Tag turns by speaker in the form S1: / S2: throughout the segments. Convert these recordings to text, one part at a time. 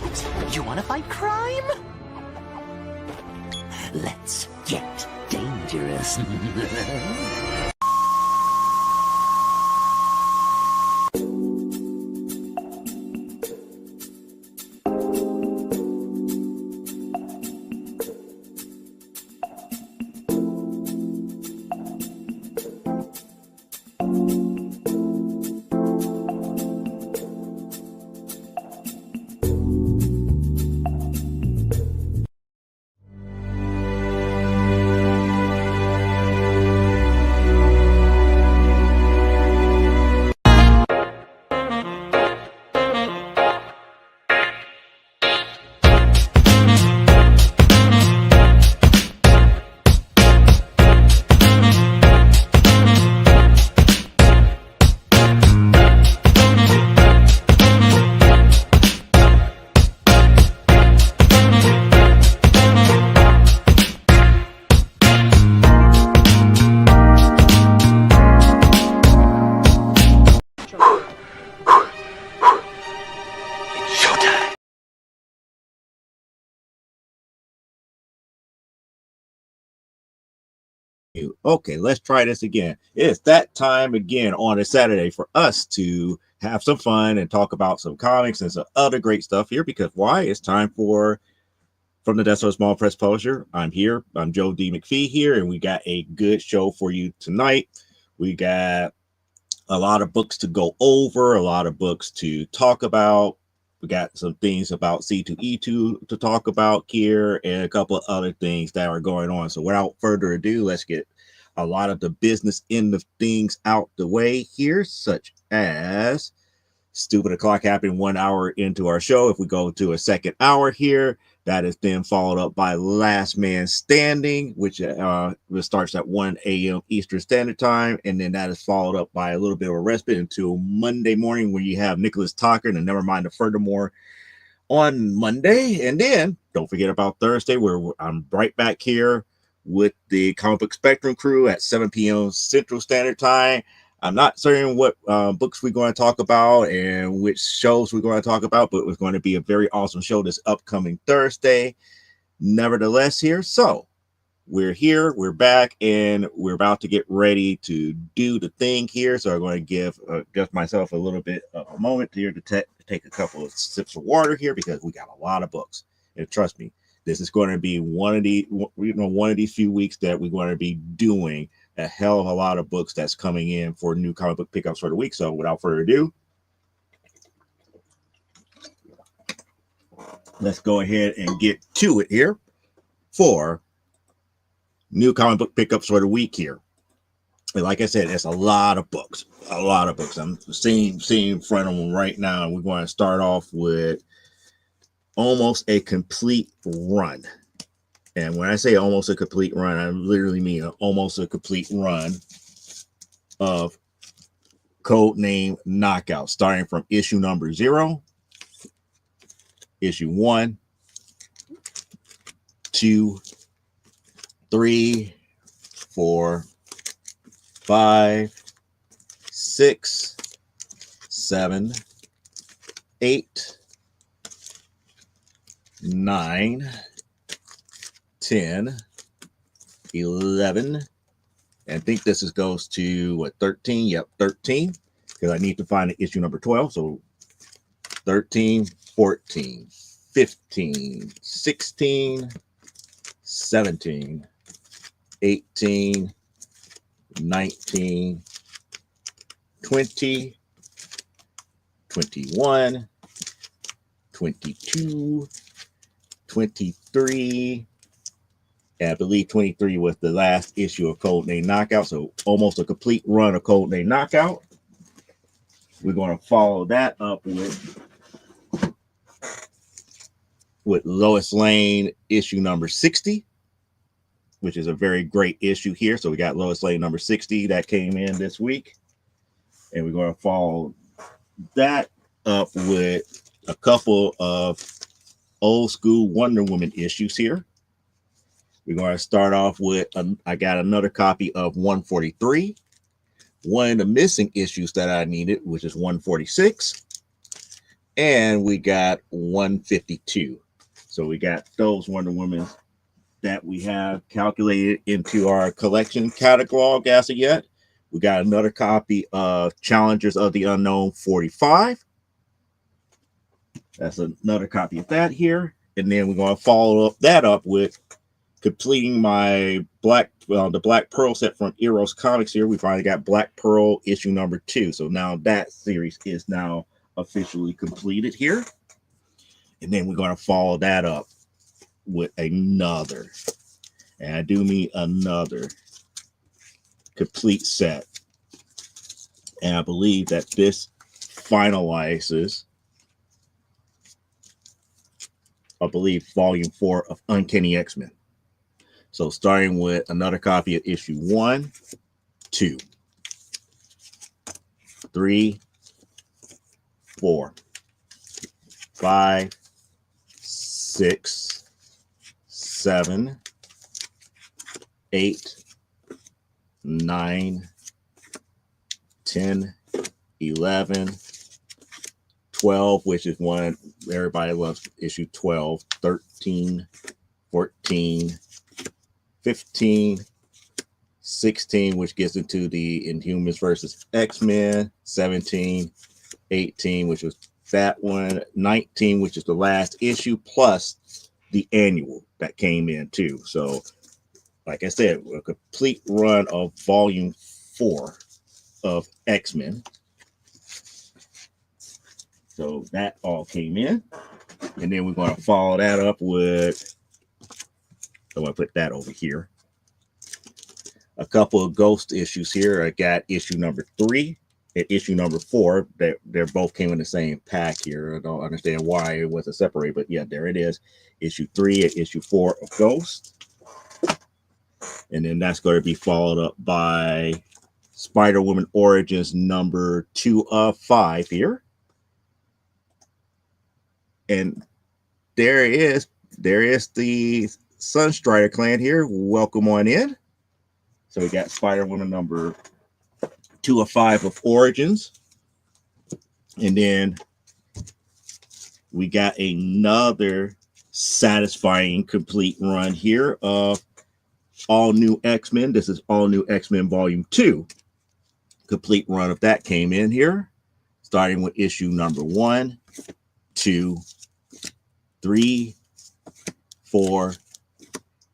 S1: What? You want to fight crime? Let's get dangerous.
S2: Okay, let's try this again. It's that time again on a Saturday for us to have some fun and talk about some comics and some other great stuff here, because why? It's time for From the Desk of a Small Press Publisher. I'm here. I'm Joe D. McPhee here, and we got a good show for you tonight. We got a lot of books to go over, a lot of books to talk about. We got some things about C2E2 to talk about here, and a couple of other things that are going on. So without further ado, let's get a lot of the business end of things out the way here, such as Stupid O'Clock happening 1 hour into our show. If we go to a second hour here, that is then followed up by Last Man Standing, which starts at 1 a.m. Eastern Standard Time. And then that is followed up by a little bit of a respite until Monday morning, where you have Nicholas Tucker and Nevermind the Furthermore on Monday. And then don't forget about Thursday, where I'm right back here with the Comic Book Spectrum crew at 7 p.m. Central Standard Time. I'm not certain what books we're going to talk about and which shows we're going to talk about, but it's going to be a very awesome show this upcoming Thursday. Nevertheless, here, so we're here, we're back, and we're about to get ready to do the thing here. So I'm going to give just myself a little bit of a moment here to take a couple of sips of water here, because we got a lot of books. And trust me, this is going to be one of these few weeks that we're going to be doing a hell of a lot of books that's coming in for new comic book pickups for the week. So without further ado, let's go ahead and get to it here for new comic book pickups for the week here. And like I said, it's a lot of books. I'm seeing in front of them right now. And we're going to start off with almost a complete run. And when I say almost a complete run, I literally mean almost a complete run of Codename Knockout, starting from issue number 0, issue 1, 2, 3, 4, 5, 6, 7, 8, 9, 10, 11, and I think this goes to what, 13? Yep, 13, because I need to find the issue number 12. So 13, 14, 15, 16, 17, 18, 19, 20, 21, 22, 23, and I believe 23 was the last issue of Codename Knockout. So almost a complete run of Codename Knockout. We're going to follow that up with Lois Lane issue number 60, which is a very great issue here. So we got Lois Lane number 60 that came in this week. And we're going to follow that up with a couple of old school Wonder Woman issues here. We're going to start off with, I got another copy of 143. One of the missing issues that I needed, which is 146. and we got 152. So we got those Wonder Women that we have calculated into our collection catalog as of yet. We got another copy of Challengers of the Unknown 45. That's another copy of that here. And then we're going to follow up that up with completing my the Black Pearl set from Eros Comics here. We finally got Black Pearl issue number 2. So now that series is now officially completed here. And then we're going to follow that up with another, and I do mean another complete set. And I believe that this finalizes, I believe, volume 4 of Uncanny X-Men. So starting with another copy of issue 1, 2, 3, 4, 5, 6, 7, 8, 9, 10, 11, 12, which is one everybody loves, issue 12, 13, 14, 15, 16, which gets into the Inhumans versus X-Men, 17, 18, which was that one, 19, which is the last issue, plus the annual that came in too. So like I said, a complete run of volume 4 of X-Men. So that all came in. And then we're going to follow that up with, I'm going to put that over here, a couple of Ghost issues here. I got issue number 3 and issue number 4. They're both came in the same pack here. I don't understand why it wasn't separated, but yeah, there it is. Issue 3 and issue 4 of Ghost. And then that's going to be followed up by Spider-Woman Origins number 2 of 5 here. And there is the Sunstrider clan here. Welcome on in. So we got Spider-Woman number 2 of 5 of Origins. And then we got another satisfying complete run here of All New X-Men. This is All New X-Men Volume 2. Complete run of that came in here, starting with issue number 1, 2, 3, 4,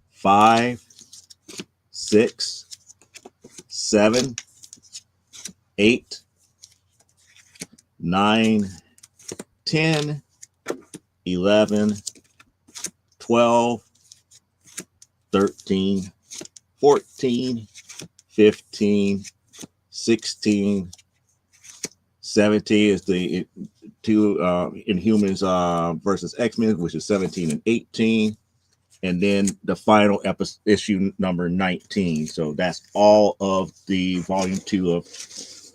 S2: 5, 6, 7, 8, 9, 10, 11, 12, 13, 14, 15, 16, 17 is the two Inhumans versus X-Men, which is 17 and 18. And then the final issue number 19. So that's all of the volume 2 of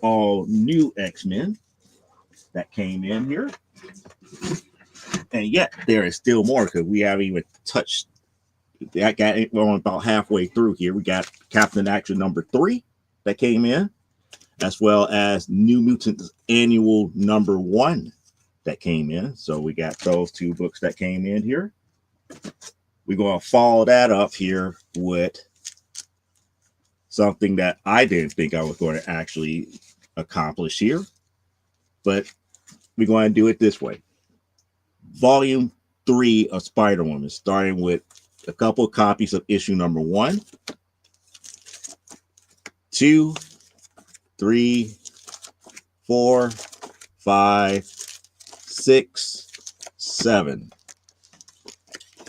S2: All New X-Men that came in here. And yet there is still more, because we haven't even touched. I got it on about halfway through here. We got Captain Action number 3 that came in, as well as New Mutants Annual number 1 that came in. So we got those 2 books that came in here. We're going to follow that up here with something that I didn't think I was going to actually accomplish here, but we're going to do it this way. Volume 3 of Spider-Woman, starting with a couple of copies of issue number 1, 2, 3, 4, 5, 6, 7,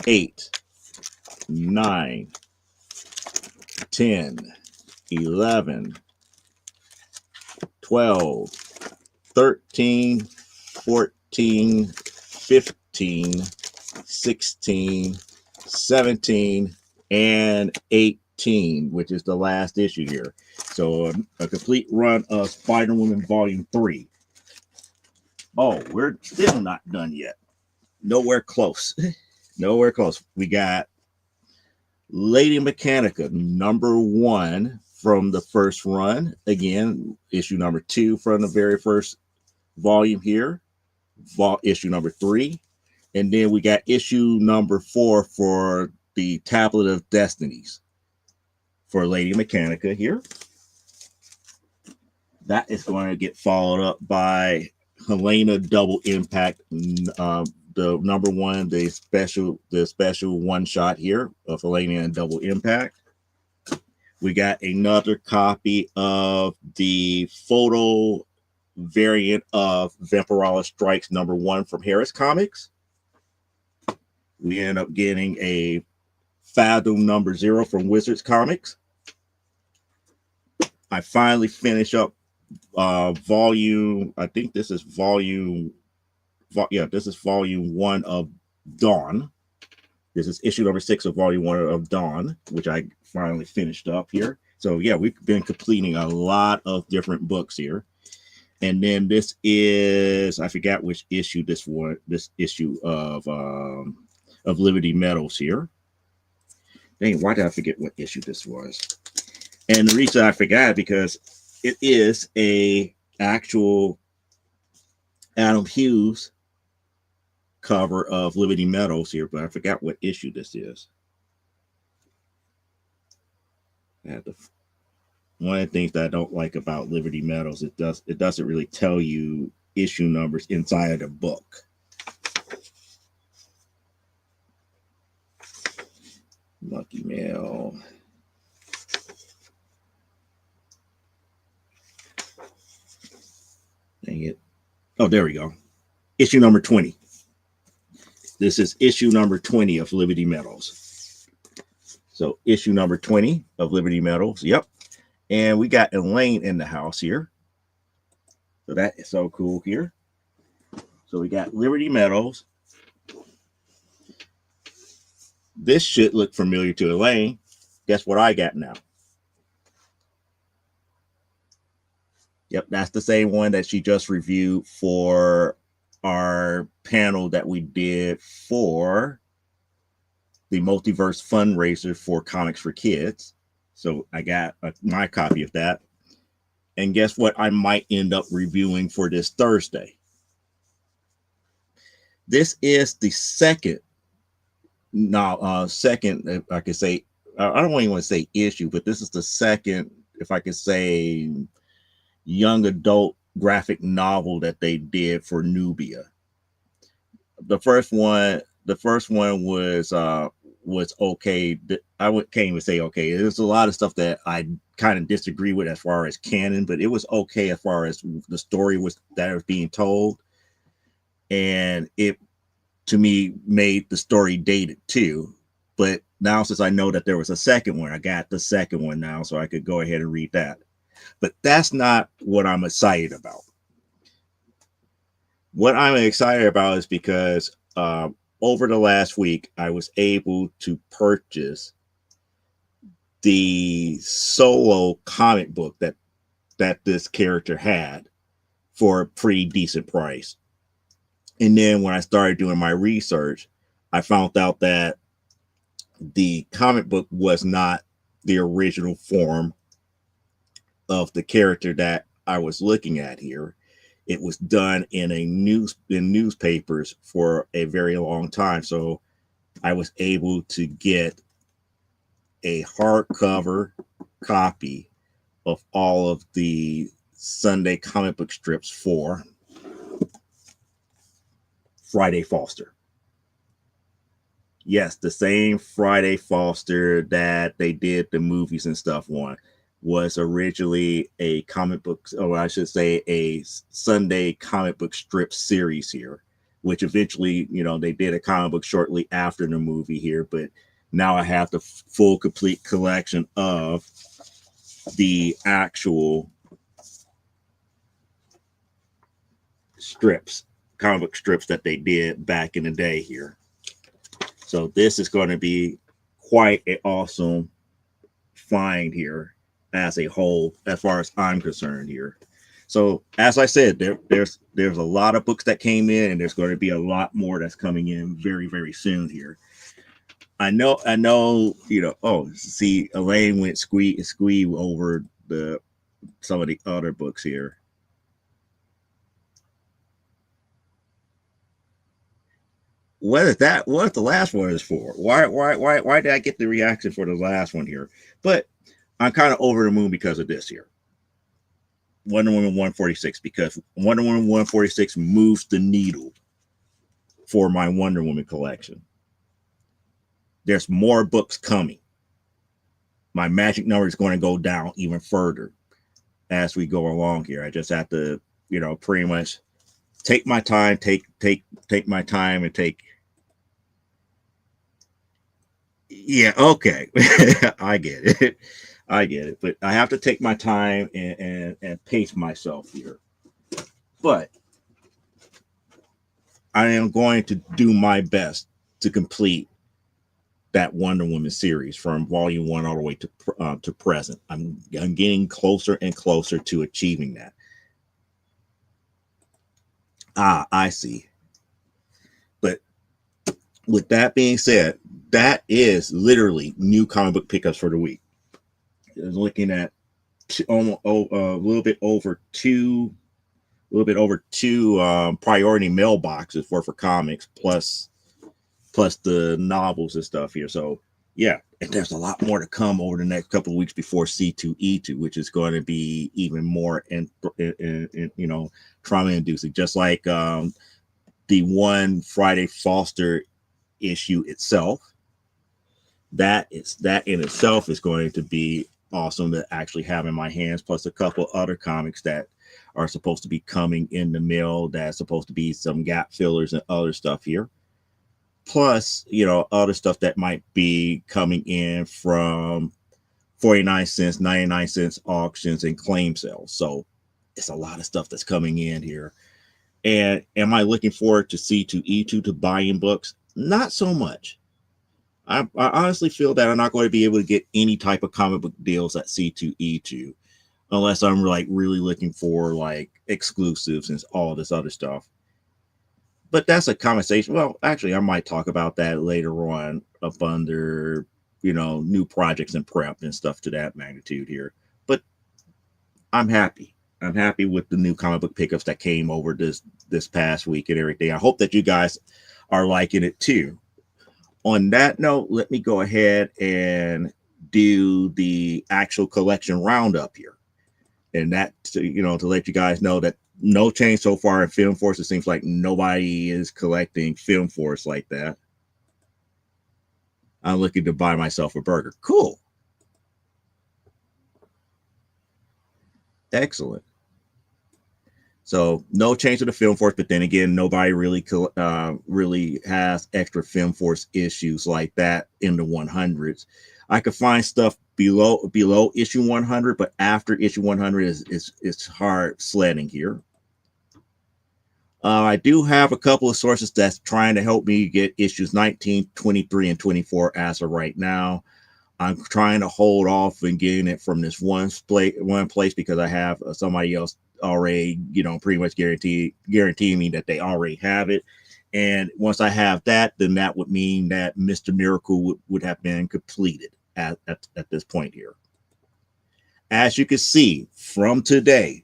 S2: 8, 9, 10, 11, 12, 13, 14, 15, 16, 17, and 18, which is the last issue here. So a complete run of Spider-Woman Volume 3. Oh, we're still not done yet. Nowhere close. Nowhere close. We got Lady Mechanica number 1 from the first run. Again, issue number 2 from the very first volume here. issue number 3. And then we got issue number 4 for the Tablet of Destinies for Lady Mechanica here. That is going to get followed up by Helena Double Impact, the number 1, the special one shot here of Helena and Double Impact. We got another copy of the photo variant of Vampirella Strikes number 1 from Harris Comics. We end up getting a Fathom number 0 from Wizards Comics. I finally finish up volume, I think this is volume 1 of Dawn. This is issue number 6 of volume 1 of Dawn, which I finally finished up here. So yeah, we've been completing a lot of different books here. And then this is, I forgot which issue this issue of Liberty Metals here. Dang, why did I forget what issue this was? And the reason I forgot because it is a actual Adam Hughes cover of Liberty Metals here, but I forgot what issue this is. One of the things that I don't like about Liberty Metals, it doesn't really tell you issue numbers inside of the book. Lucky Mail. Dang it. Oh, there we go. Issue number 20. This is issue number 20 of Liberty Metals. So issue number 20 of Liberty Metals. Yep. And we got Elaine in the house here. So that is so cool here. So we got Liberty Metals. This should look familiar to Elaine. Guess what I got now? Yep, that's the same one that she just reviewed for our panel that we did for the Multiverse fundraiser for Comics for Kids. So I got my copy of that. And guess what I might end up reviewing for this Thursday? This is the second, if I could say, I don't even want to say issue, but this is the second, if I could say, young adult graphic novel that they did for Nubia. The first one was okay. Can't even say okay. There's a lot of stuff that I kind of disagree with as far as canon, but it was okay as far as the story was being told, and it to me made the story dated too. But now since I know that there was a second one, I got the second one now, so I could go ahead and read that. But that's not what I'm excited about. What I'm excited about is because over the last week, I was able to purchase the solo comic book that this character had for a pretty decent price. And then when I started doing my research, I found out that the comic book was not the original form of the character that I was looking at here. It was done in newspapers for a very long time. So I was able to get a hardcover copy of all of the Sunday comic book strips for Friday Foster. Yes, the same Friday Foster that they did the movies and stuff on was originally a comic book, or I should say a Sunday comic book strip series here, which eventually, they did a comic book shortly after the movie here, but now I have the full complete collection of the actual strips, comic book strips that they did back in the day here. So this is going to be quite an awesome find here as a whole, as far as I'm concerned here. So as I said, there's a lot of books that came in, and there's going to be a lot more that's coming in very, very soon here. I know, oh, see, Elaine went squee over some of the other books here. what is that? What the last one is for? Why did I get the reaction for the last one here? But I'm kind of over the moon because of this here. Wonder Woman 146, because Wonder Woman 146 moves the needle for my Wonder Woman collection. There's more books coming. My magic number is going to go down even further as we go along here. I just have to, pretty much take my time, take my time and take. Yeah, okay. I get it. I get it. But I have to take my time and pace myself here. But I am going to do my best to complete that Wonder Woman series from volume 1 all the way to present. I'm getting closer and closer to achieving that. I see. But with that being said, that is literally new comic book pickups for the week. Looking at a little bit over two priority mailboxes for comics plus the novels and stuff here. So yeah, and there's a lot more to come over the next couple of weeks before C2E2, which is going to be even more trauma inducing, just like the one Friday Foster issue itself. That in itself is going to be awesome to actually have in my hands, plus a couple other comics that are supposed to be coming in the mail. That's supposed to be some gap fillers and other stuff here. Plus, other stuff that might be coming in from 49 cents, 99 cents auctions and claim sales. So it's a lot of stuff that's coming in here. And am I looking forward to C2E2 to buying books? Not so much. I honestly feel that I'm not going to be able to get any type of comic book deals at C2E2 unless I'm really looking for exclusives and all this other stuff. But that's a conversation. Well, actually, I might talk about that later on up under, new projects and prep and stuff to that magnitude here. But I'm happy. I'm happy with the new comic book pickups that came over this past week and everything. I hope that you guys are liking it too. On that note, let me go ahead and do the actual collection roundup here. And that, to let you guys know that no change so far in Film Force. It seems like nobody is collecting Film Force like that. I'm looking to buy myself a burger. Cool. Excellent. So no change to the Film Force, but then again, nobody really has extra Film Force issues like that in the 100s. I could find stuff below issue 100, but after issue 100 it's hard sledding here. I do have a couple of sources that's trying to help me get issues 19, 23, and 24 as of right now. I'm trying to hold off and getting it from this one place because I have somebody else already, pretty much guaranteeing me that they already have it. And once I have that, then that would mean that Mr. Miracle would have been completed at this point here. As you can see from today,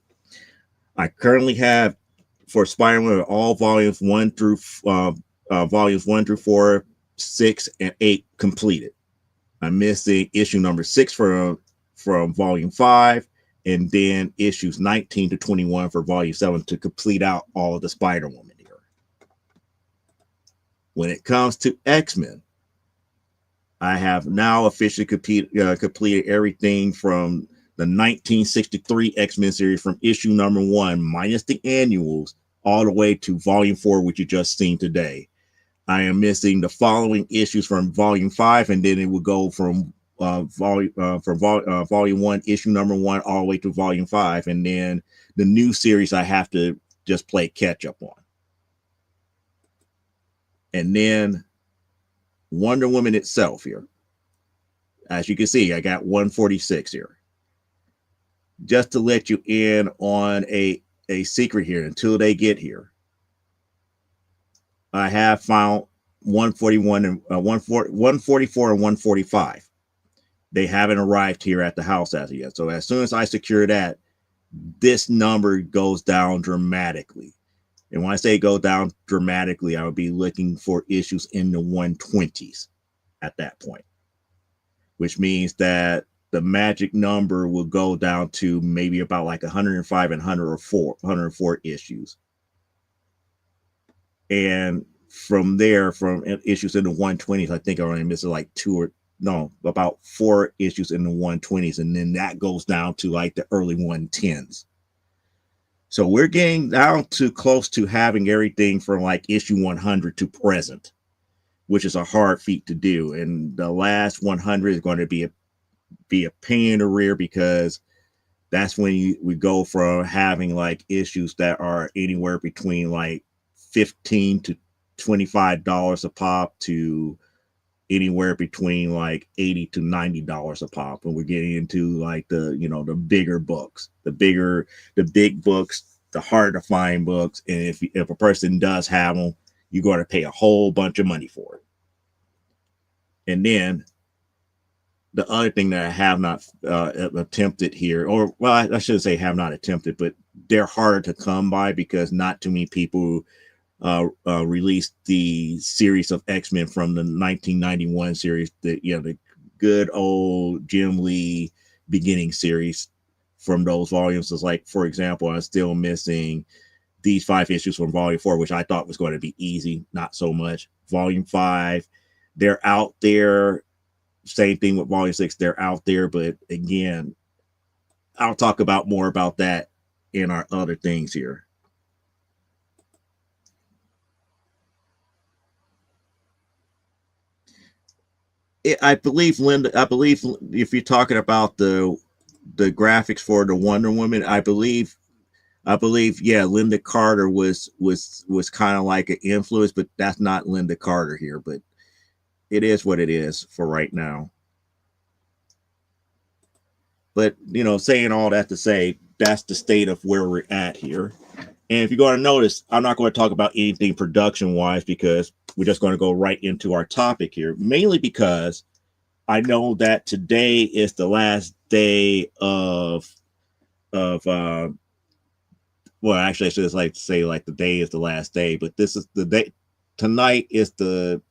S2: I currently have for Spider-Man all volumes 1 through 4, 6, and 8 completed. I'm missing issue number 6 from volume 5, and then issues 19 to 21 for volume 7 to complete out all of the Spider-Woman here. When it comes to X-Men, I have now officially completed everything from the 1963 X-Men series from issue number 1 minus the annuals all the way to volume 4, which you just seen today. I am missing the following issues from volume 5, and then it will go from volume 1, issue number 1, all the way to volume 5, and then the new series I have to just play catch up on. And then Wonder Woman itself here. As you can see, I got 146 here. Just to let you in on a secret here until they get here, I have found 141 and 144 and 145. They haven't arrived here at the house as of yet. So as soon as I secure that, this number goes down dramatically. And when I say go down dramatically, I would be looking for issues in the 120s at that point, which means that the magic number will go down to maybe about like 105 and 104 issues. And from there, from issues in the 120s, I think I only missed like about 4 issues in the 120s. And then that goes down to like the early 110s. So we're getting down to close to having everything from like issue 100 to present, which is a hard feat to do. And the last 100 is going to be a pain in the rear, because that's when we go from having like issues that are anywhere between like $15 to $25 a pop to anywhere between like $80 to $90 a pop. When we're getting into like the bigger books, the big books, the harder to find books. And if a person does have them, you're going to pay a whole bunch of money for it. And then the other thing that I have not attempted here, or well, I shouldn't say have not attempted, but they're harder to come by because not too many people released the series of X-Men from the 1991 series, the good old Jim Lee beginning series from those volumes. Is like, for example, I'm still missing these 5 issues from Volume 4, which I thought was going to be easy. Not so much. Volume 5, they're out there. Same thing with Volume 6, they're out there. But again, I'll talk about more about that in our other things here. I believe, Linda, if you're talking about the graphics for the Wonder Woman, I believe, yeah, Linda Carter was kind of like an influence, but that's not Linda Carter here. But it is what it is for right now. But saying all that to say, that's the state of where we're at here. And if you're going to notice, I'm not going to talk about anything production wise, because we're just going to go right into our topic here, mainly because I know that today is the last day of well, actually, I should just like to say like the day is the last day, but this is the day. Tonight is the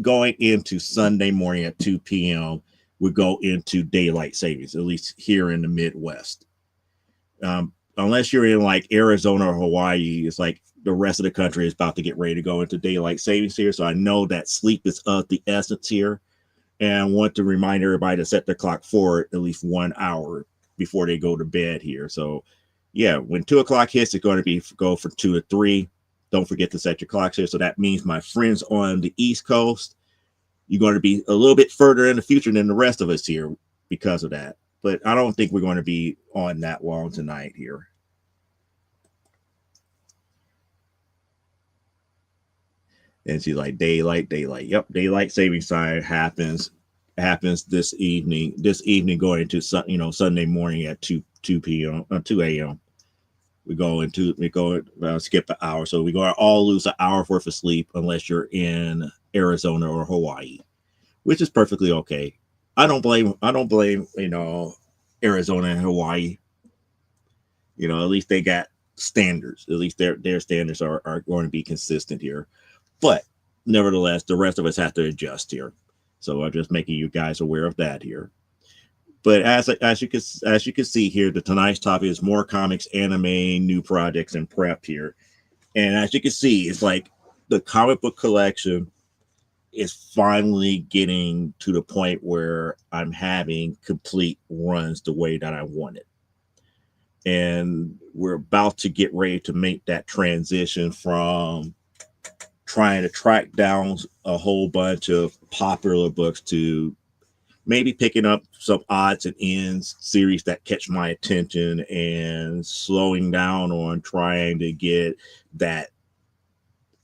S2: going into Sunday morning at 2 p.m. We go into daylight savings, at least here in the Midwest. Unless you're in like Arizona or Hawaii, it's like the rest of the country is about to get ready to go into daylight savings here. So I know that sleep is of the essence here. And I want to remind everybody to set their clock forward at least 1 hour before they go to bed here. So yeah, when 2 o'clock hits, it's going to go from 2 to 3. Don't forget to set your clocks here. So that means my friends on the East Coast, you're going to be a little bit further in the future than the rest of us here because of that. But I don't think we're going to be on that long tonight here. And she's like, daylight. Yep, daylight savings time happens this evening. Going into Sunday morning at 2 p.m. 2 a.m. We go skip an hour, so we go all lose an hour worth of sleep unless you're in Arizona or Hawaii, which is perfectly okay. I don't blame Arizona and Hawaii. At least they got standards. At least their standards are going to be consistent here. But nevertheless, the rest of us have to adjust here. So I'm just making you guys aware of that here. But as you can see here, tonight's topic is more comics, anime, new projects, and prep here. And as you can see, it's like the comic book collection is finally getting to the point where I'm having complete runs the way that I want it. And we're about to get ready to make that transition from trying to track down a whole bunch of popular books to maybe picking up some odds and ends series that catch my attention and slowing down on trying to get that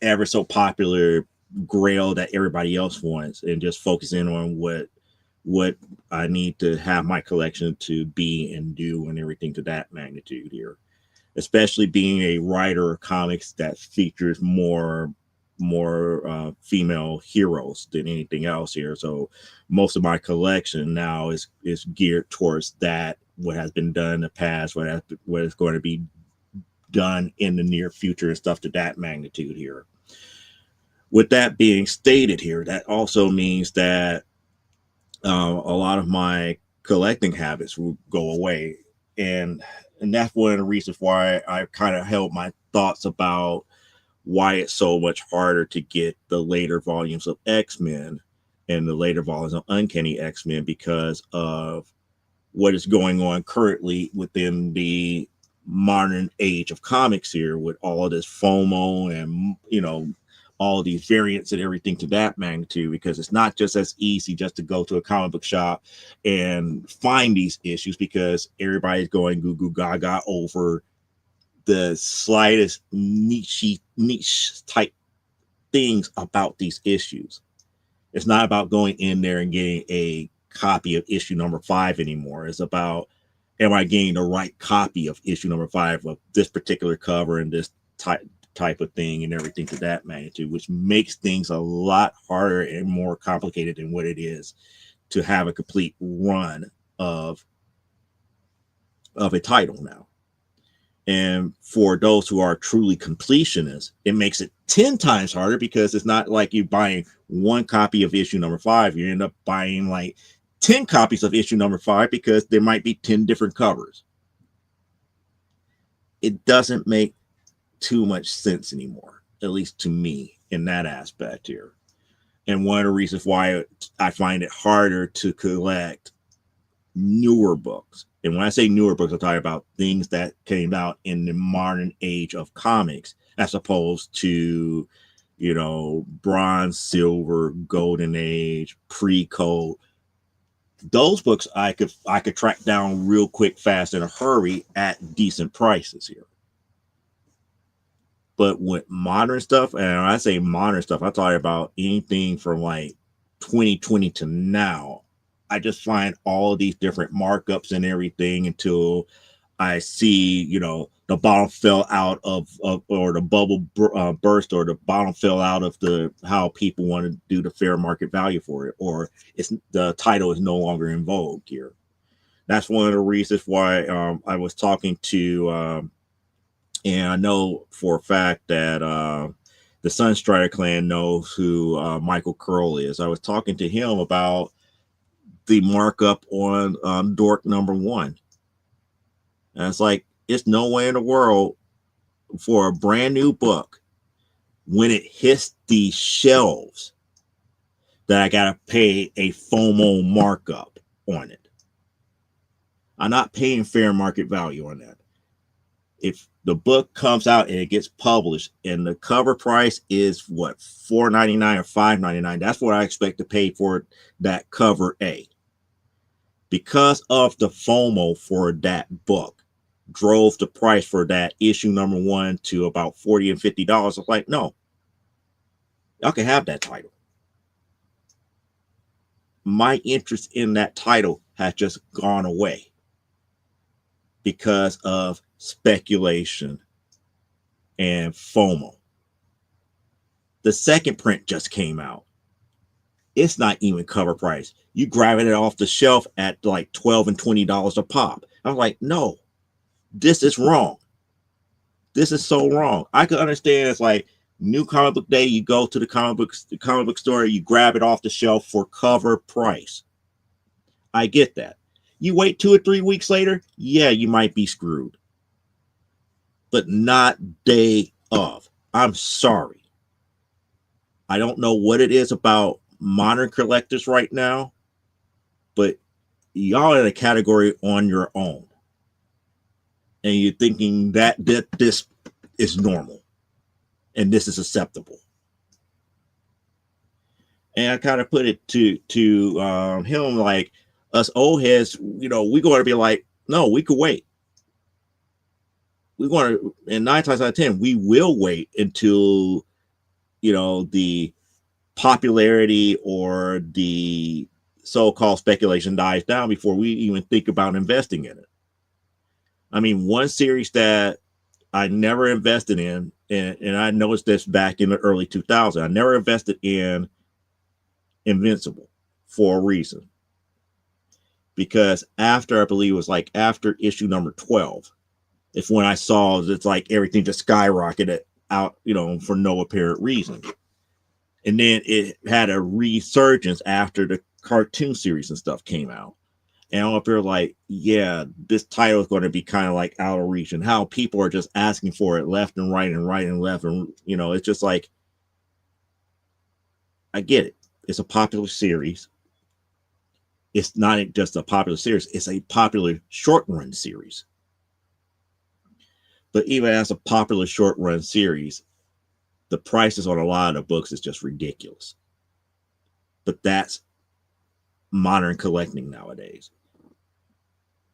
S2: ever so popular grail that everybody else wants, and just focusing on what I need to have my collection to be and do and everything to that magnitude here. Especially being a writer of comics that features more female heroes than anything else here. So most of my collection now is geared towards that, what has been done in the past, what is going to be done in the near future and stuff to that magnitude here. With that being stated here, that also means that a lot of my collecting habits will go away. And that's one of the reasons why I kind of held my thoughts about why it's so much harder to get the later volumes of X-Men and the later volumes of Uncanny X-Men, because of what is going on currently within the modern age of comics here, with all of this FOMO and, all of these variants and everything to that magnitude, because it's not just as easy just to go to a comic book shop and find these issues, because everybody's going goo goo gaga over the slightest niche type things about these issues. It's not about going in there and getting a copy of issue number 5 anymore. It's about, am I getting the right copy of issue number 5 of this particular cover and this type of thing and everything to that magnitude, which makes things a lot harder and more complicated than what it is to have a complete run of a title now. And for those who are truly completionists, it makes it 10 times harder, because it's not like you're buying one copy of issue number 5. You end up buying like 10 copies of issue number 5, because there might be 10 different covers. It doesn't make too much sense anymore, at least to me, in that aspect here. And one of the reasons why I find it harder to collect newer books. And when I say newer books, I'm talking about things that came out in the modern age of comics, as opposed to, bronze, silver, golden age, pre-code. Those books I could track down real quick, fast, in a hurry at decent prices here. But with modern stuff, and when I say modern stuff, I'm talking about anything from like 2020 to now. I just find all of these different markups and everything until I see, the bottom fell out of or the bubble burst, or the bottom fell out of how people want to do the fair market value for it, or the title is no longer in vogue here. That's one of the reasons why I was talking to, and I know for a fact that the Sunstrider clan knows who Michael Curl is. I was talking to him about the markup on Dork number 1. And it's like, it's no way in the world for a brand new book, when it hits the shelves, that I got to pay a FOMO markup on it. I'm not paying fair market value on that. If the book comes out and it gets published and the cover price is what, $4.99 or $5.99, that's what I expect to pay for that cover A. Because of the FOMO for that book drove the price for that issue number 1 to about $40 and $50. I was like, no, y'all can have that title. My interest in that title has just gone away because of speculation and FOMO. The second print just came out. It's not even cover price. You grabbing it off the shelf at like $12 and $20 a pop. I'm like, no, this is wrong. This is so wrong. I could understand it's like new comic book day. You go to the comic book store, you grab it off the shelf for cover price. I get that. You wait 2 or 3 weeks later, yeah, you might be screwed. But not day of. I'm sorry. I don't know what it is about modern collectors right now, but y'all in a category on your own. And you're thinking that this is normal and this is acceptable. And I kind of put it to him, like, us old heads, we're going to be like, no, we could wait. We're going to, and 9 times out of 10, we will wait until, the popularity or the so-called speculation dies down before we even think about investing in it. I mean, one series that I never invested in, and I noticed this back in the early 2000s, I never invested in Invincible for a reason. Because after, I believe it was like after issue number 12, If when I saw it's like everything just skyrocketed out, for no apparent reason. And then it had a resurgence after the cartoon series and stuff came out. And I'm up here like, yeah, this title is going to be kind of like out of reach, and how people are just asking for it left and right and right and left. And, it's just like, I get it. It's a popular series. It's not just a popular series, it's a popular short run series. But even as a popular short run series, the prices on a lot of the books is just ridiculous. But that's modern collecting nowadays.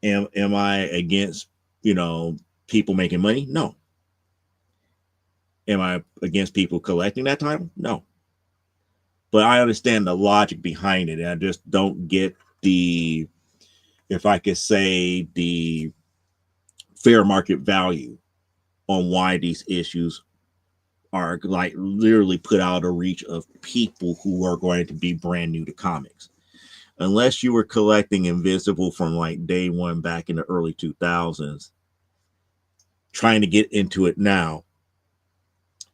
S2: Am I against, people making money? No. Am I against people collecting that title? No. But I understand the logic behind it. And I just don't get the, if I could say, the fair market value on why these issues are like literally put out of reach of people who are going to be brand new to comics. Unless you were collecting Invincible from like day one back in the early 2000s, trying to get into it now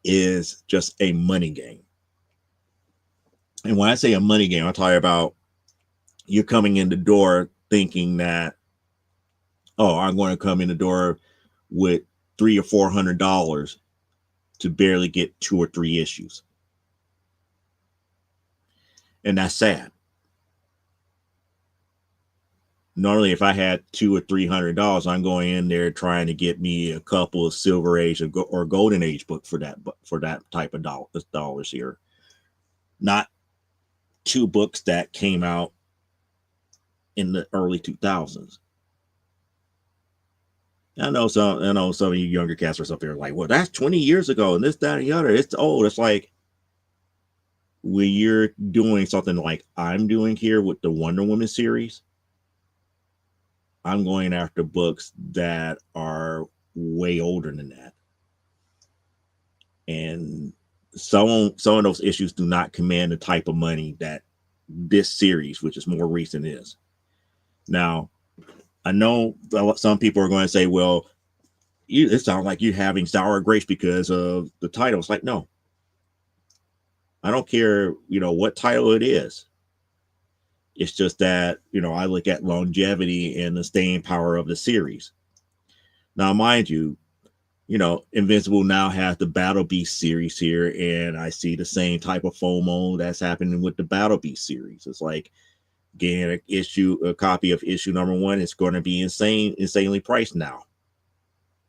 S2: is just a money game. And when I say a money game, I'm talking about you're coming in the door thinking that, oh, I'm going to come in the door with $300 or $400 to barely get 2 or 3 issues. And that's sad. Normally, if I had $200 or $300, I'm going in there trying to get me a couple of Silver Age or Golden Age book for that type of dollars here. Not 2 books that came out in the early 2000s. I know some of you younger casters up there are like, well, that's 20 years ago, and this, that, and the other. It's old. It's like when you're doing something like I'm doing here with the Wonder Woman series, I'm going after books that are way older than that. And some of those issues do not command the type of money that this series, which is more recent, is. Now, I know some people are going to say, well, it sounds like you're having sour grapes because of the title. It's like, no. I don't care, what title it is. It's just that, I look at longevity and the staying power of the series. Now, mind you, Invincible now has the Battle Beast series here, and I see the same type of FOMO that's happening with the Battle Beast series. It's like getting a copy of issue number 1. It's going to be insanely priced now.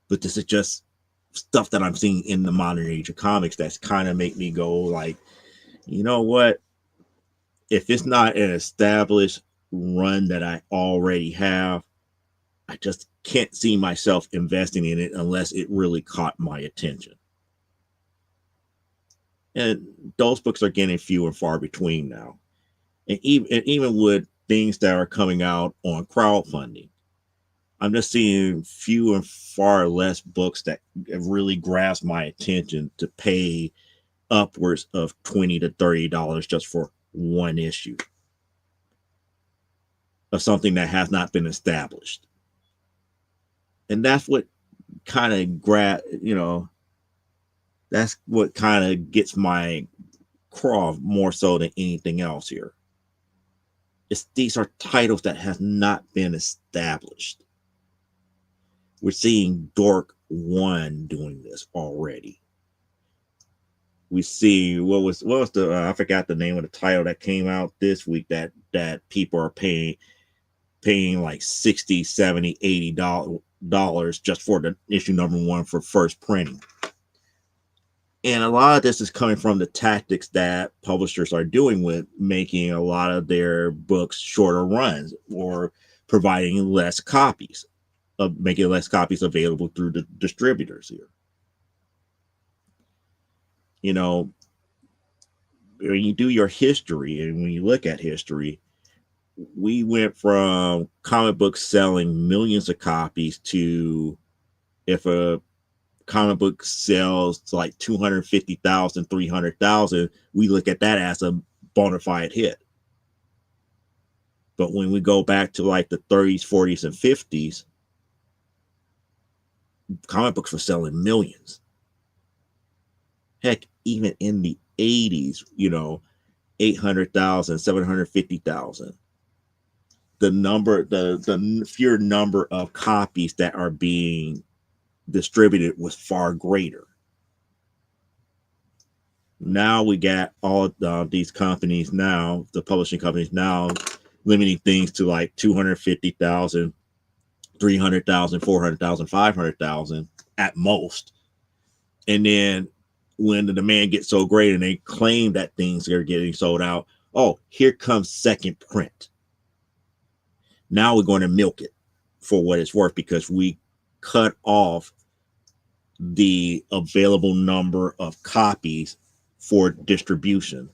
S2: But this is just stuff that I'm seeing in the modern age of comics that's kind of make me go like, you know what? If it's not an established run that I already have, I just can't see myself investing in it unless it really caught my attention. And those books are getting few and far between now. And even with things that are coming out on crowdfunding, I'm just seeing few and far less books that have really grasped my attention to pay upwards of $20 to $30 just for one issue of something that has not been established. And that's what kind of that's what kind of gets my craw more so than anything else here. These are titles that have not been established. We're seeing Dork 1 doing this already. We see what was the I forgot the name of the title that came out this week that people are paying like $60, $70, $80 just for the issue number 1 for first printing. And a lot of this is coming from the tactics that publishers are doing with making a lot of their books shorter runs or providing less copies, making less copies available through the distributors here. When you do your history and when you look at history, we went from comic books selling millions of copies to, if a comic book sells like 250,000, 300,000, we look at that as a bona fide hit. But when we go back to like the 30s, 40s, and 50s, comic books were selling millions. Heck, even in the 80s, 800,000, 750,000. The sheer number of copies that are being distributed was far greater. Now we got all these companies now, the publishing companies now, limiting things to like 250,000, 300,000, 400,000, 500,000 at most. And then when the demand gets so great and they claim that things are getting sold out, oh, here comes second print. Now we're going to milk it for what it's worth because we cut off the available number of copies for distribution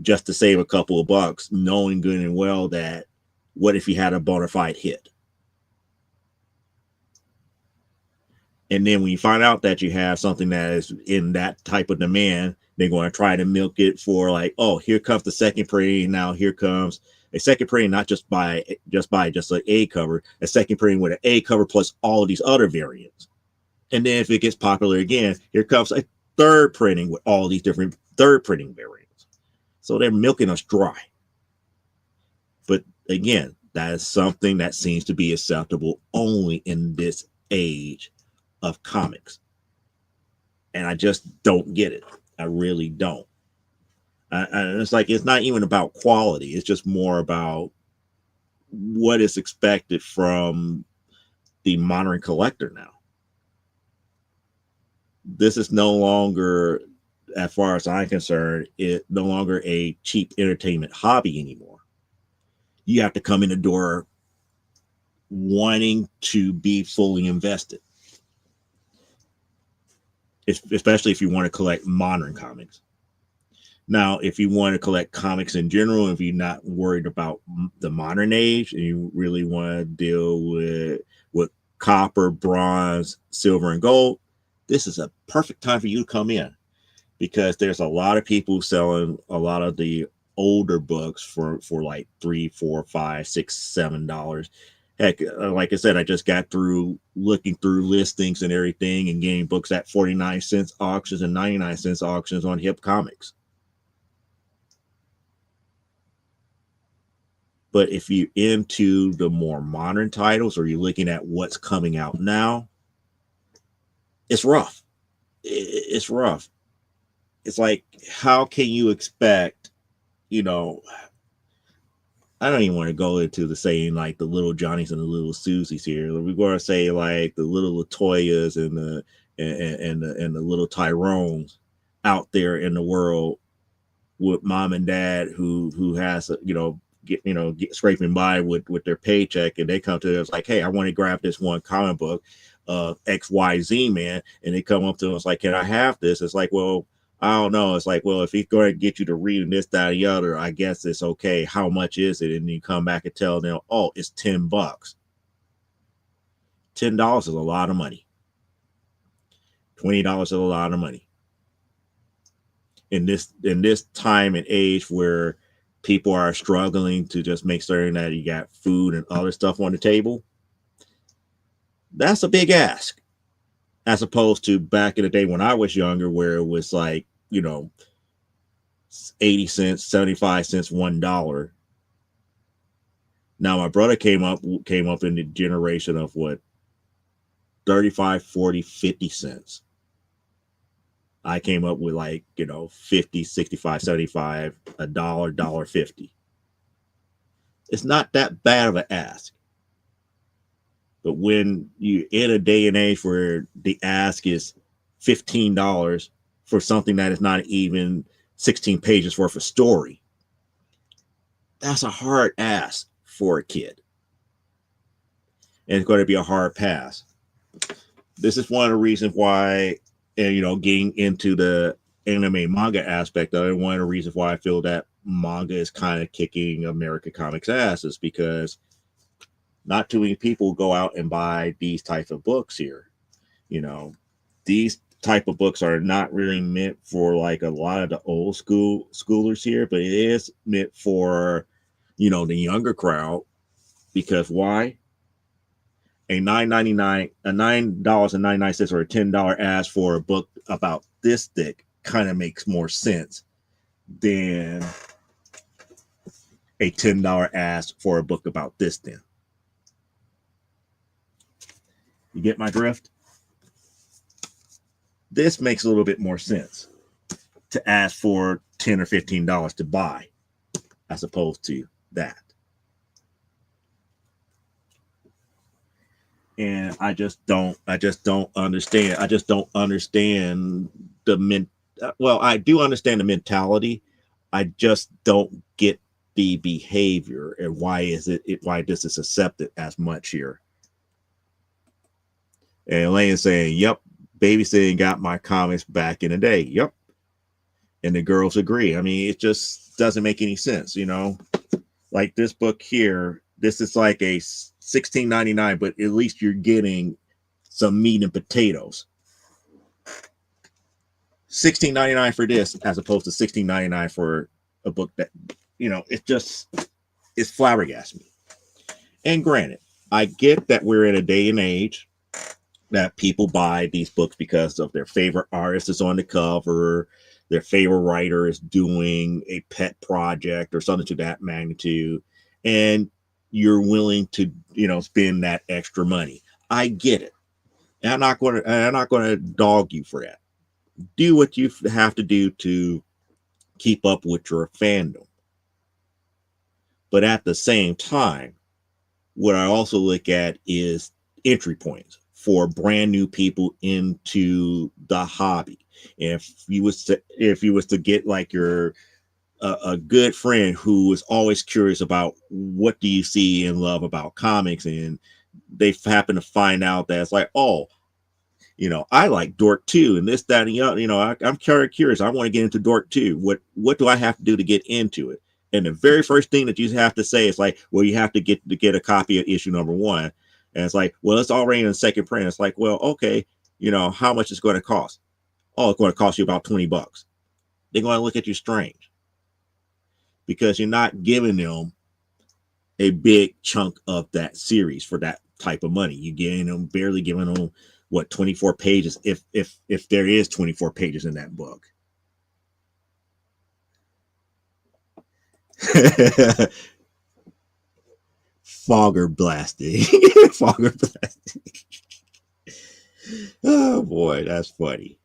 S2: just to save a couple of bucks, knowing good and well that what if you had a bona fide hit? And then when you find out that you have something that is in that type of demand, they're going to try to milk it for like, oh, here comes the second printing. Now here comes a second printing, not just by an A cover, a second printing with an A cover plus all of these other variants. And then if it gets popular again, here comes a third printing with all these different third printing variants. So they're milking us dry. But again, that is something that seems to be acceptable only in this age of comics. And I just don't get it. I really don't. And it's like, it's not even about quality. It's just more about what is expected from the modern collector now. This is no longer, as far as I'm concerned, it no longer a cheap entertainment hobby anymore. You have to come in the door wanting to be fully invested, especially if you want to collect modern comics. Now, if you want to collect comics in general, if you're not worried about the modern age and you really want to deal with copper, bronze, silver, and gold, this is a perfect time for you to come in because there's a lot of people selling a lot of the older books for like $3, $4, $5, $6, $7. Heck, like I said, I just got through looking through listings and everything and getting books at 49-cent auctions and 99-cent auctions on Hip Comics. But if you're into the more modern titles or you're looking at what's coming out now, it's rough. It's rough. It's like, how can you expect, I don't even want to go into the saying like the little Johnnies and the little Susies here. We're going to say like the little Latoyas and the little Tyrones out there in the world with mom and dad who has, get scraping by with their paycheck, and they come to us like, hey, I want to grab this one comic book of XYZ man, and they come up to us like, can I have this? It's like, well, I don't know. It's like, well, if he's going to get you to read this, that, and the other, I guess it's okay. How much is it? And you come back and tell them, oh, it's $10. $10 is a lot of money. $20 is a lot of money. In this time and age where people are struggling to just make certain that you got food and other stuff on the table, that's a big ask. As opposed to back in the day when I was younger, where it was like, 80 cents, 75 cents, $1. Now my brother came up in the generation of what, 35, 40, 50 cents. I came up with like, 50, 65, 75, $1, $1.50. It's not that bad of an ask. But when you're in a day and age where the ask is $15 for something that is not even 16 pages worth of story, that's a hard ask for a kid. And it's going to be a hard pass. This is one of the reasons why, and getting into the anime manga aspect of it, one of the reasons why I feel that manga is kind of kicking American comics ass is because not too many people go out and buy these types of books here. These type of books are not really meant for like a lot of the old schoolers here, but it is meant for, the younger crowd. Because why? a $9.99 or a $10 ask for a book about this thick kind of makes more sense than a $10 ask for a book about this thin. You get my drift? This makes a little bit more sense to ask for $10 or $15 to buy as opposed to that. And I just don't understand. I just don't understand well, I do understand the mentality. I just don't get the behavior and why this is accepted as much here. And Elaine saying, yep, babysitting got my comics back in the day. Yep. And the girls agree. I mean, it just doesn't make any sense, you know. Like this book here, this is like a $16.99, but at least you're getting some meat and potatoes. $16.99 for this as opposed to $16.99 for a book that, you know, it's flabbergasting me. And granted, I get that we're in a day and age that people buy these books because of their favorite artist is on the cover, their favorite writer is doing a pet project or something to that magnitude, and you're willing to, you know, spend that extra money. I get it. And I'm not going to dog you for that. Do what you have to do to keep up with your fandom. But at the same time, what I also look at is entry points for brand new people into the hobby. If you was to get like your a good friend who is always curious about what do you see and love about comics, and they happen to find out that it's like, oh, you know, I like Dork 2 and this, that, and the other. You know, I'm curious. I want to get into Dork 2. What do I have to do to get into it? And the very first thing that you have to say is like, well, you have to get a copy of issue number 1. And it's like, well, it's already in the second print. It's like, well, okay, you know, how much it's going to cost? Oh, it's going to cost you about $20. They're going to look at you strange because you're not giving them a big chunk of that series for that type of money. You're getting them, barely giving them what, 24 pages, if there is 24 pages in that book. Fogger blasting. Fogger blasting. Oh boy, that's funny.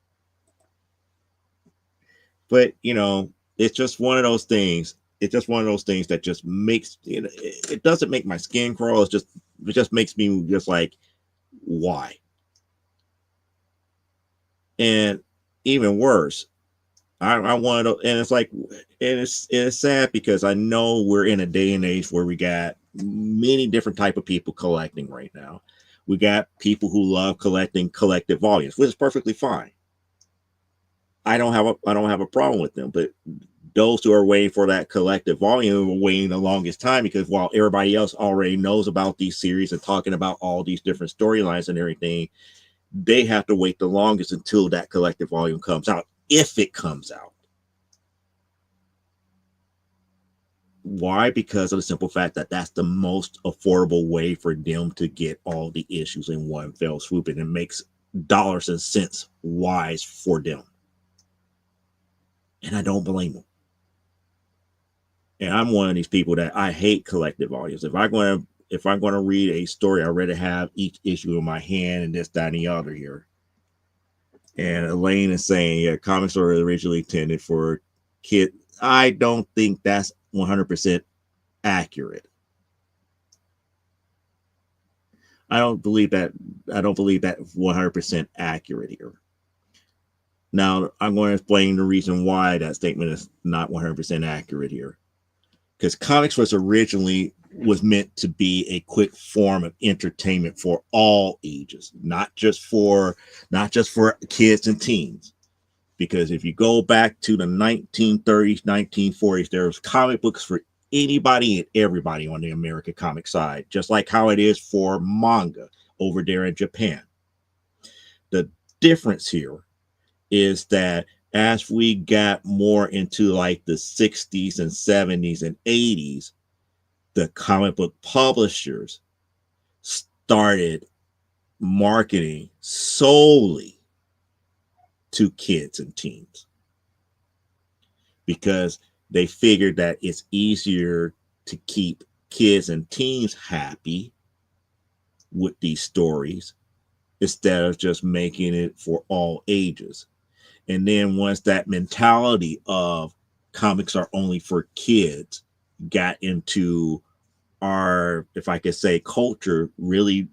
S2: But you know, it's just one of those things. It's just one of those things that just makes, you know, it doesn't make my skin crawl. It just makes me just like, why? And even worse, I want to, and it's like, and it's sad because I know we're in a day and age where we got many different type of people collecting right now. We got people who love collecting collective volumes, which is perfectly fine. I don't have a problem with them, but those who are waiting for that collective volume are waiting the longest time, because while everybody else already knows about these series and talking about all these different storylines and everything, they have to wait the longest until that collective volume comes out, if it comes out. Why? Because of the simple fact that that's the most affordable way for them to get all the issues in one fell swoop, and it makes dollars and cents wise for them. And I don't blame them. And I'm one of these people that I hate collective volumes. If I'm going to read a story, I'd rather have each issue in my hand and this, that, and the other here. And Elaine is saying, yeah, comics are originally intended for kids. I don't think that's 100% accurate. I don't believe that 100% accurate here. Now, I'm going to explain the reason why that statement is not 100% accurate here. Because comics was meant to be a quick form of entertainment for all ages, not just for kids and teens. Because if you go back to the 1930s, 1940s, there was comic books for anybody and everybody on the American comic side, just like how it is for manga over there in Japan. The difference here is that as we got more into like the 60s and 70s and 80s, the comic book publishers started marketing solely to kids and teens because they figured that it's easier to keep kids and teens happy with these stories instead of just making it for all ages. And then once that mentality of comics are only for kids got into our, if I could say, culture, really,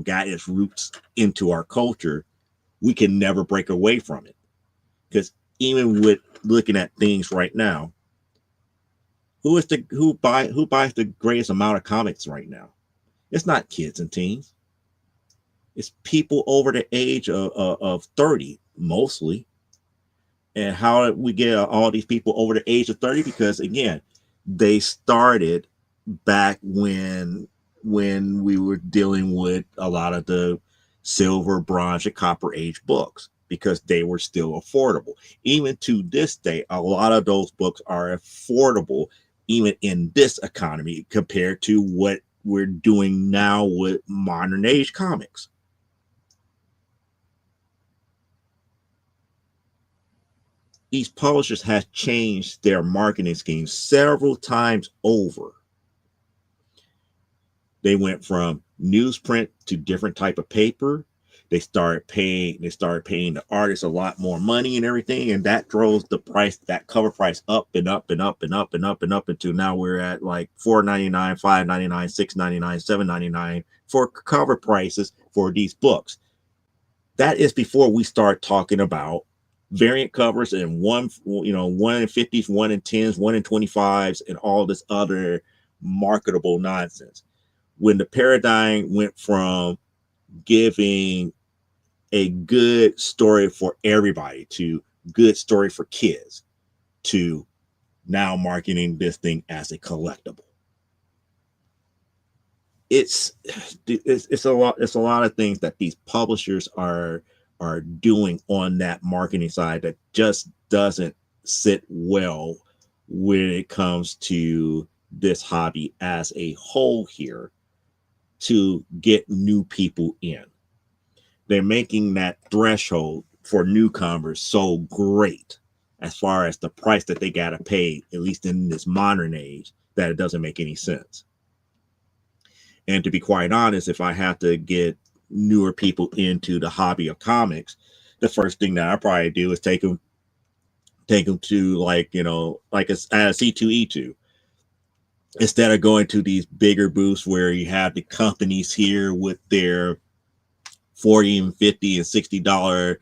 S2: got its roots into our culture, we can never break away from it. Because even with looking at things right now, who buys the greatest amount of comics right now? It's not kids and teens. It's people over the age of 30 mostly. And how did we get all these people over the age of 30? Because again, they started back when we were dealing with a lot of the silver, bronze, and copper age books because they were still affordable. Even to this day, a lot of those books are affordable even in this economy compared to what we're doing now with modern age comics. These publishers have changed their marketing schemes several times over. They went from newsprint to different type of paper. They started paying the artists a lot more money and everything, and that drove the price, that cover price, up and up and up and up and up and up until now we're at like $4.99, $5.99, $6.99, $7.99 for cover prices for these books. That is before we start talking about variant covers and one in 50s, one in 10s, one in 25s, and all this other marketable nonsense. When the paradigm went from giving a good story for everybody to good story for kids to now marketing this thing as a collectible. It's a lot of things that these publishers are doing on that marketing side that just doesn't sit well when it comes to this hobby as a whole here to get new people in. They're making that threshold for newcomers so great as far as the price that they got to pay, at least in this modern age, that it doesn't make any sense. And to be quite honest, if I have to get newer people into the hobby of comics, the first thing that I probably do is take them to like a C2E2 instead of going to these bigger booths where you have the companies here with their $40 and $50 and $60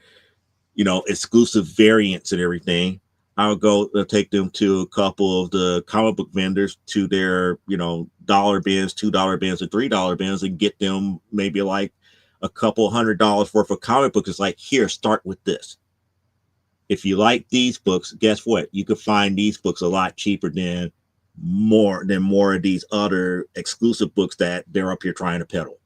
S2: exclusive variants and everything. I'll take them to a couple of the comic book vendors to their dollar bins, $2 bins, or $3 bins, and get them maybe like a couple $100 worth of comic books. It's like, here, start with this. If you like these books, guess what? You could find these books a lot cheaper than more of these other exclusive books that they're up here trying to peddle.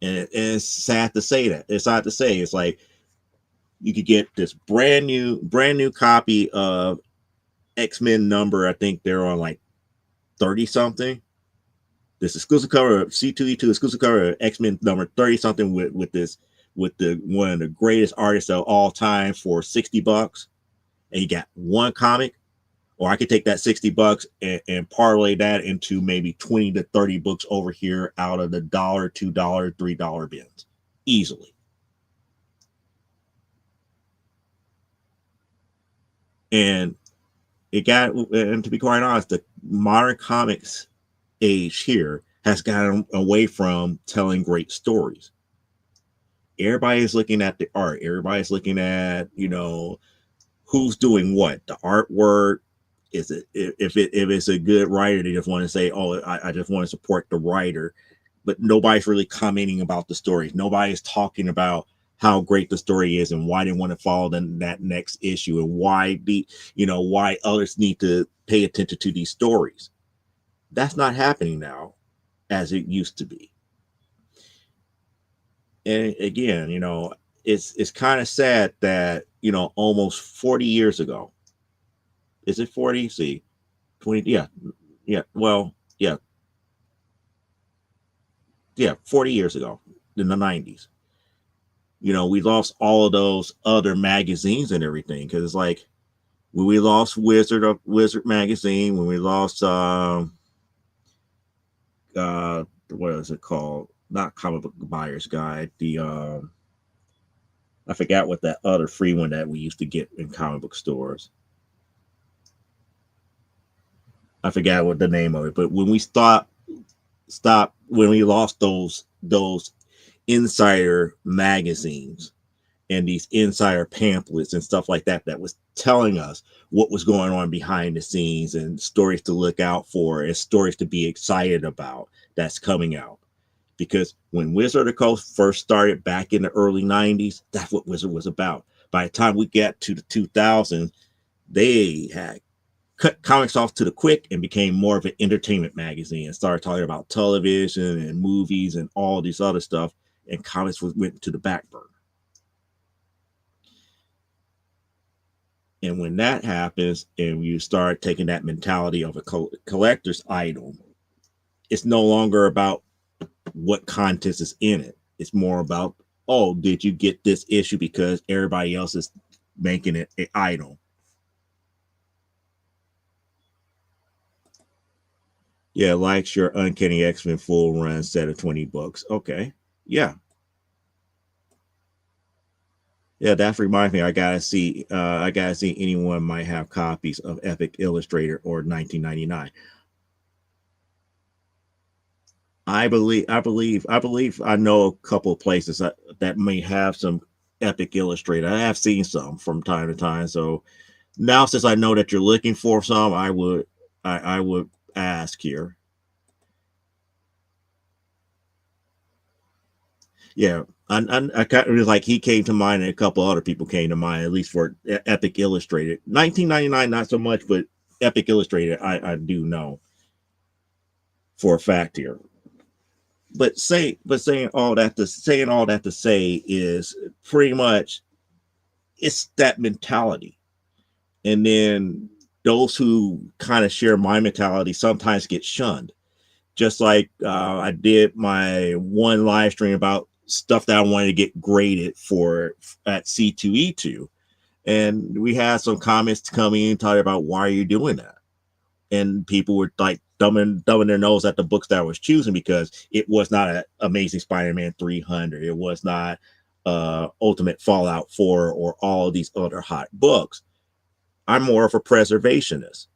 S2: And it's sad to say that. It's sad to say. It's like you could get this brand new copy of X-Men number. I think they're on like 30 something. This exclusive cover of C2E2 exclusive cover of X-Men number 30 something with the one of the greatest artists of all time for $60, and you got one comic. Or I could take that $60 and parlay that into maybe 20 to 30 books over here out of the $1, $2, $3 bins easily. And to be quite honest, the modern comics age here has gotten away from telling great stories. Everybody is looking at the art. Everybody's looking at, who's doing what, the artwork. Is it if it's a good writer, they just want to say, oh, I just want to support the writer, but nobody's really commenting about the stories. Nobody's talking about how great the story is and why they want to follow that next issue and why why others need to pay attention to these stories. That's not happening now as it used to be. And again, it's kind of sad that almost 40 years ago. Is it 40? See, 20. Yeah. Well, yeah. Yeah, 40 years ago in the 90s. We lost all of those other magazines and everything because it's like when we lost Wizard magazine, when we lost what is it called? Not Comic Book Buyer's Guide. The I forgot what that other free one that we used to get in comic book stores. I forgot what the name of it. But when we stop when we lost those insider magazines and these insider pamphlets and stuff like that was telling us what was going on behind the scenes and stories to look out for and stories to be excited about that's coming out. Because when Wizard of the Coast first started back in the early 90s, that's what Wizard was about. By the time we get to the 2000s, they had cut comics off to the quick and became more of an entertainment magazine and started talking about television and movies and all this other stuff. And comics went to the back burner. And when that happens and you start taking that mentality of a collector's item, it's no longer about what content is in it. It's more about, oh, did you get this issue because everybody else is making it an item? Yeah, likes your Uncanny X-Men full run set of 20 books. Okay. Yeah. Yeah, that reminds me. I gotta see anyone might have copies of Epic Illustrator or 1999. I know a couple of places that may have some Epic Illustrator. I have seen some from time to time. So now, since I know that you're looking for some, I would ask here. Yeah, I kind of like he came to mind, and a couple other people came to mind, at least for Epic Illustrated. 1999, not so much, but Epic Illustrated, I do know for a fact here. Saying all that to say is pretty much it's that mentality, and then those who kind of share my mentality sometimes get shunned. Just like I did my one live stream about stuff that I wanted to get graded for at C2E2. And we had some comments coming in talking about why are you doing that? And people were like dumbing their nose at the books that I was choosing because it was not an Amazing Spider-Man 300. It was not Ultimate Fallout 4 or all of these other hot books. I'm more of a preservationist.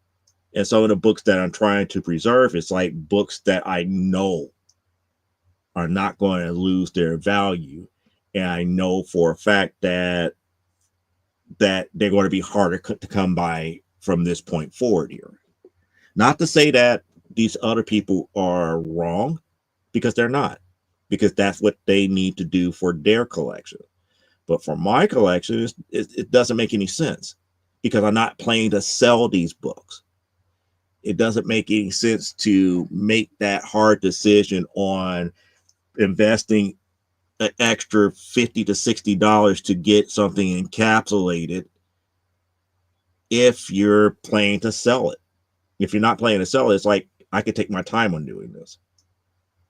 S2: And some of the books that I'm trying to preserve, it's like books that I know are not going to lose their value. And I know for a fact that they're going to be harder to come by from this point forward here. Not to say that these other people are wrong, because they're not, because that's what they need to do for their collection. But for my collection, it doesn't make any sense because I'm not planning to sell these books. It doesn't make any sense to make that hard decision on investing an extra $50 to $60 to get something encapsulated if you're planning to sell it. If you're not planning to sell it, it's like I could take my time on doing this.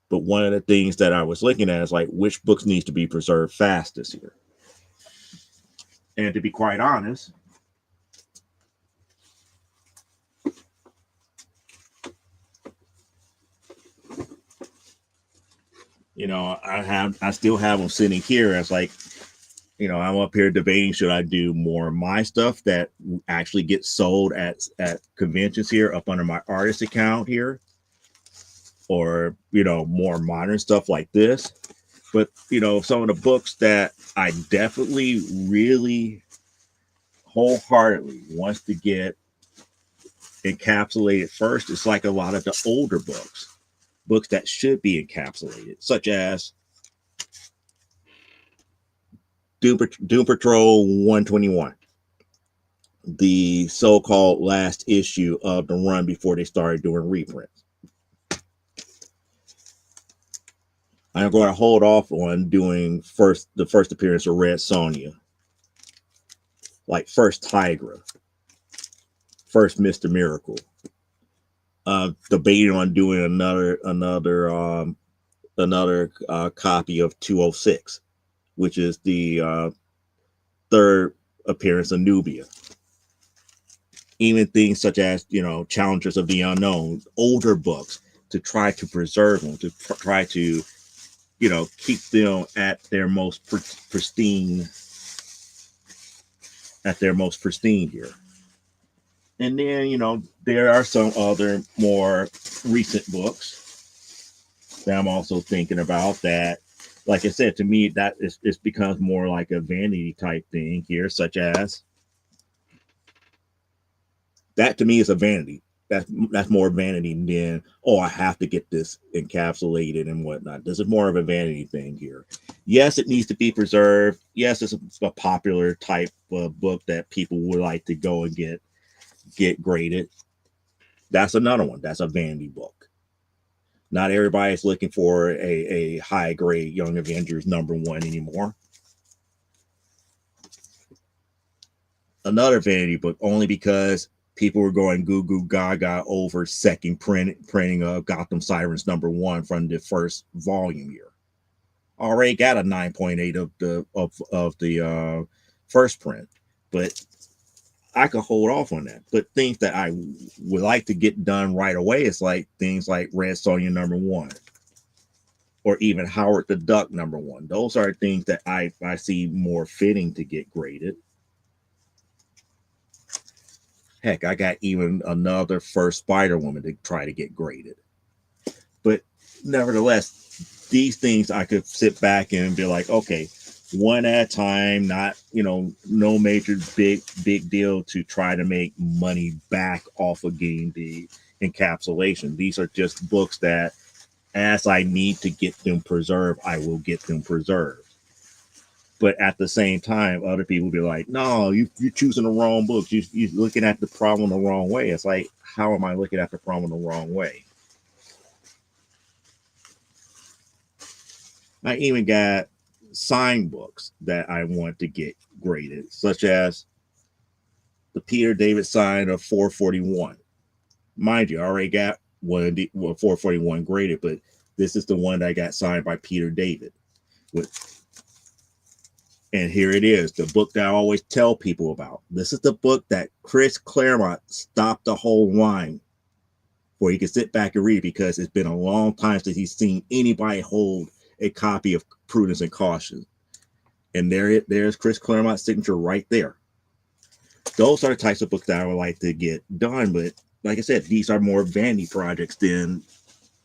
S2: But one of the things that I was looking at is like which books needs to be preserved fastest here. And to be quite honest, I still have them sitting here as like, I'm up here debating, should I do more of my stuff that actually gets sold at conventions here up under my artist account here, or more modern stuff like this. But some of the books that I definitely really wholeheartedly wants to get encapsulated first, it's like a lot of the older books that should be encapsulated, such as Doom Patrol 121, the so-called last issue of the run before they started doing reprints. I'm going to hold off on doing the first appearance of Red Sonja, like first Tigra, first Mr. Miracle. Debating on doing another another copy of 206, which is the third appearance of Nubia. Even things such as, Challengers of the Unknown, older books, to try to preserve them, to try to, keep them at their most pristine, here. And then, there are some other more recent books that I'm also thinking about that, like I said, to me, that it becomes more like a vanity type thing here, such as that to me is a vanity. That's more vanity than, oh, I have to get this encapsulated and whatnot. This is more of a vanity thing here. Yes, it needs to be preserved. Yes, it's a popular type of book that people would like to go and get graded. That's another one. That's a vanity book. Not everybody's looking for a high grade Young Avengers #1 anymore. Another vanity book, only because people were going goo goo gaga over second printing of Gotham Sirens #1 from the first volume year. Already got a 9.8 of the first print, but I could hold off on that. But things that I would like to get done right away is like things like Red Sonja #1, or even Howard the Duck #1. Those are things that I see more fitting to get graded. Heck, I got even another first Spider-Woman to try to get graded. But nevertheless, these things I could sit back and be like, okay, one at a time, not, no major big deal to try to make money back off of getting the encapsulation. These are just books that, as I need to get them preserved, I will get them preserved. But at the same time, other people be like, no, you're choosing the wrong books. You're looking at the problem the wrong way. It's like, how am I looking at the problem the wrong way? I even got signed books that I want to get graded, such as the Peter David sign of 441. Mind you, I already got 441 graded, but this is the one that I got signed by Peter David. And here it is, the book that I always tell people about. This is the book that Chris Claremont stopped the whole line where he could sit back and read, because it's been a long time since he's seen anybody hold a copy of Prudence and Caution. And there's Chris Claremont's signature right there. Those are the types of books that I would like to get done. But like I said, these are more vanity projects than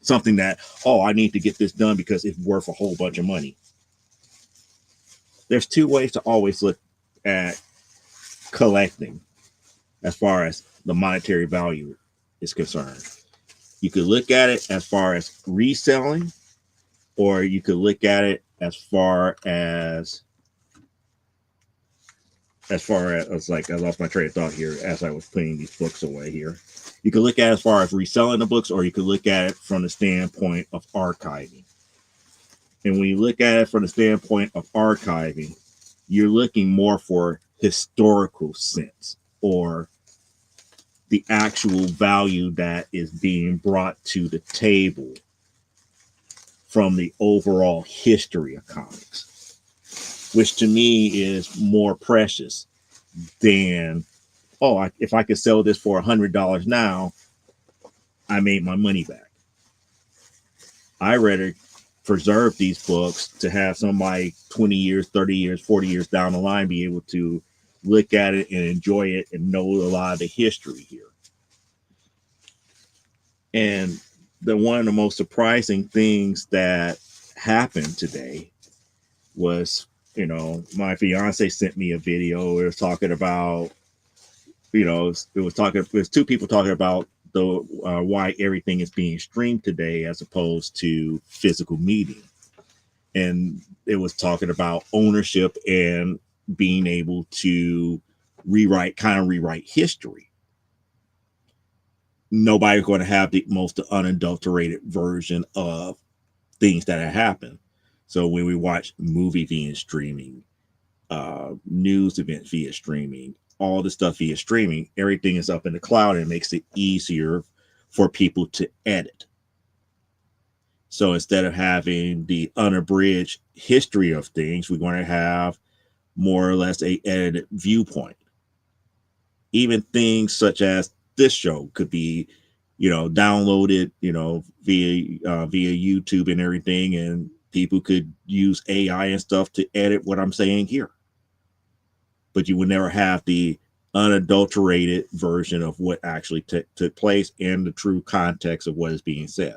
S2: something that, oh, I need to get this done because it's worth a whole bunch of money. There's two ways to always look at collecting as far as the monetary value is concerned. You could look at it as far as reselling, or you could look at it as far as like, I lost my train of thought here as I was putting these books away here. You could look at it as far as reselling the books, or you could look at it from the standpoint of archiving. And when you look at it from the standpoint of archiving, you're looking more for historical sense, or the actual value that is being brought to the table from the overall history of comics, which to me is more precious than, oh, if I could sell this for $100 now, I made my money back. I rather preserve these books to have somebody 20 years, 30 years, 40 years down the line be able to look at it and enjoy it and know a lot of the history here. And one of the most surprising things that happened today was, my fiance sent me a video. It was talking about, it was two people talking about the why everything is being streamed today as opposed to physical media. And it was talking about ownership and being able to rewrite history. Nobody's going to have the most unadulterated version of things that have happened. So when we watch movie via streaming, news events via streaming, all the stuff via streaming, everything is up in the cloud, and it makes it easier for people to edit. So instead of having the unabridged history of things, we're going to have more or less a edited viewpoint. Even things such as this show could be, downloaded, via YouTube and everything, and people could use AI and stuff to edit what I'm saying here. But you would never have the unadulterated version of what actually took place and the true context of what is being said.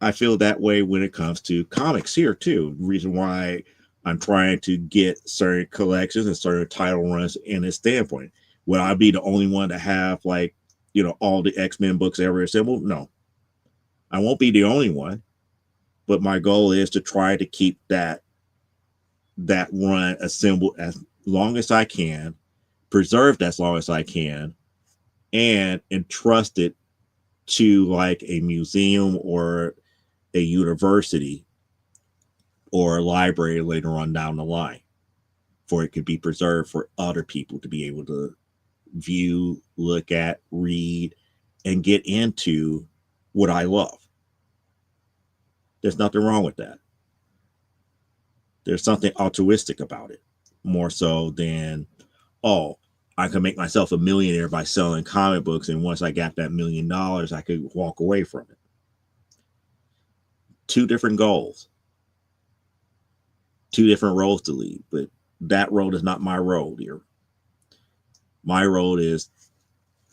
S2: I feel that way when it comes to comics here too. The reason why I'm trying to get certain collections and certain title runs in this standpoint. Will I be the only one to have all the X-Men books ever assembled? No, I won't be the only one. But my goal is to try to keep that run assembled as long as I can, preserved as long as I can, and entrust it to like a museum or a university or a library later on down the line, for it could be preserved for other people to be able to view, look at, read, and get into what I love. There's nothing wrong with that. There's something altruistic about it, more so than, oh, I can make myself a millionaire by selling comic books, and once I got that $1 million, I could walk away from it. Two different goals, two different roads to lead, but that road is not my road here. My road is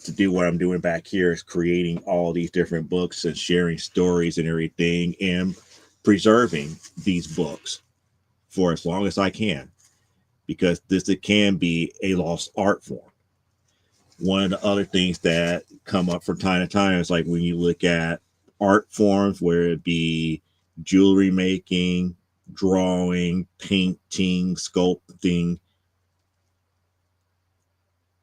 S2: to do what I'm doing back here, is creating all these different books and sharing stories and everything, and preserving these books for as long as I can, because it can be a lost art form. One of the other things that come up from time to time is like when you look at art forms, where it be jewelry making, drawing, painting, sculpting,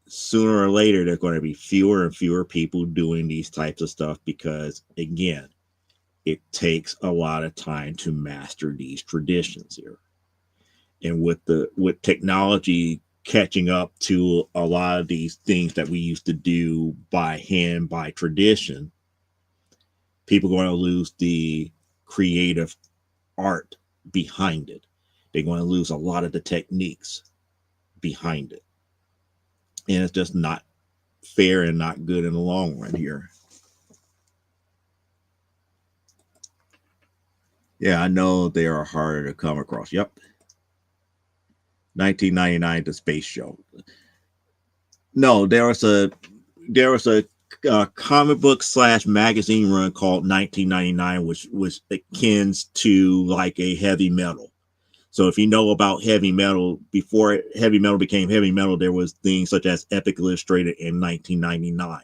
S2: sooner or later there's going to be fewer and fewer people doing these types of stuff, because again, it takes a lot of time to master these traditions here. And with technology catching up to a lot of these things that we used to do by hand, by tradition, people are going to lose the creative art behind it. They're going to lose a lot of the techniques behind it. And it's just not fair and not good in the long run here. Yeah, I know they are harder to come across. Yep. 1999, The Space Show. No, there was a comic book / magazine run called 1999, which was akin to like a heavy metal. So if you know about heavy metal, before heavy metal became heavy metal, there was things such as Epic Illustrated in 1999.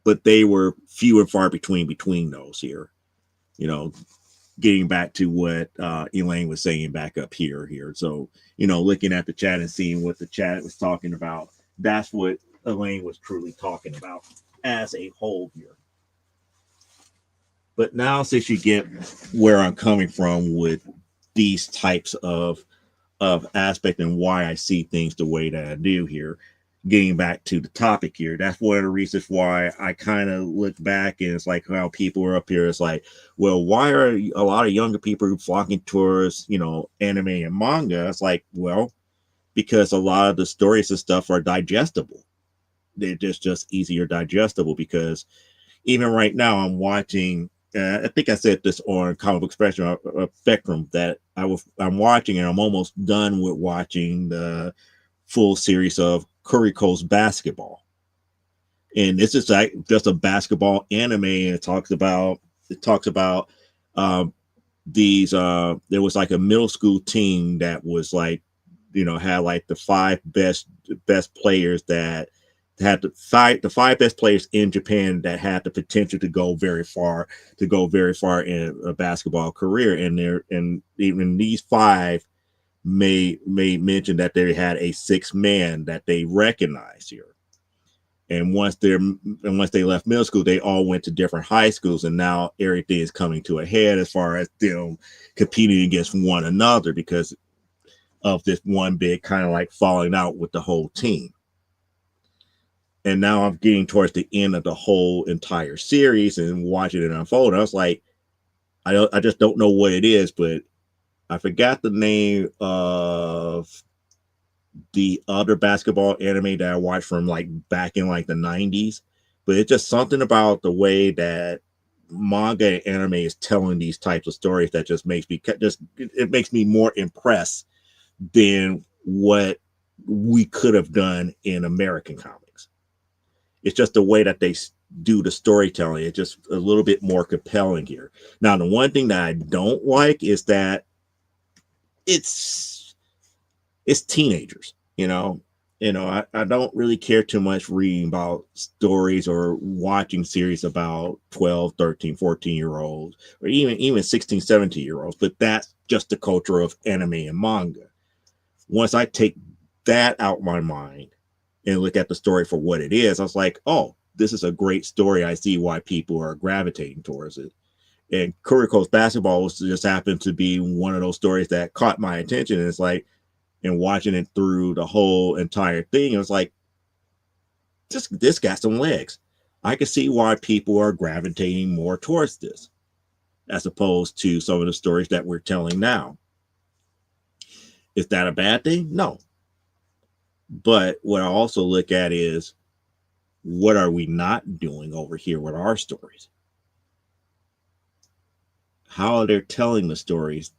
S2: But they were few and far between those here. Getting back to what Elaine was saying back up here. So, looking at the chat and seeing what the chat was talking about, that's what Elaine was truly talking about as a whole here. But now, since you get where I'm coming from with these types of aspect and why I see things the way that I do here, getting back to the topic here, that's one of the reasons why I kind of look back, and it's like how people are up here. It's like, well, why are a lot of younger people flocking towards, anime and manga? It's like, well, because a lot of the stories and stuff are digestible. They're just easier digestible, because even right now I'm watching, I think I said this on Comic Book Spectrum, that I'm watching, and I'm almost done with watching the full series of Kuriko's Basketball. And this is like just a basketball anime, and it talks about these there was like a middle school team that was like, had like the five best players that had the five best players in Japan that had the potential to go very far in a basketball career. And even these five made mention that they had a sixth man that they recognized here. And once they left middle school, they all went to different high schools, and now everything is coming to a head as far as them competing against one another, because of this one big kind of like falling out with the whole team. And now I'm getting towards the end of the whole entire series and watching it unfold. I was like, I just don't know what it is, but I forgot the name of the other basketball anime that I watched from like back in like the 90s. But it's just something about the way that manga and anime is telling these types of stories that just makes me it makes me more impressed than what we could have done in American comics. It's just the way that they do the storytelling. It's just a little bit more compelling here. Now, the one thing that I don't like is that it's teenagers, I don't really care too much reading about stories or watching series about 12, 13, 14-year olds or even 16, 17-year olds, but that's just the culture of anime and manga. Once I take that out of my mind and look at the story for what it is, I was like, oh, this is a great story. I see why people are gravitating towards it. And Kuriko's Basketball just happened to be one of those stories that caught my attention. And it's like, and watching it through the whole entire thing, it was like, this got some legs. I can see why people are gravitating more towards this, as opposed to some of the stories that we're telling now. Is that a bad thing? No. But what I also look at is, what are we not doing over here with our stories? How are they telling the stories,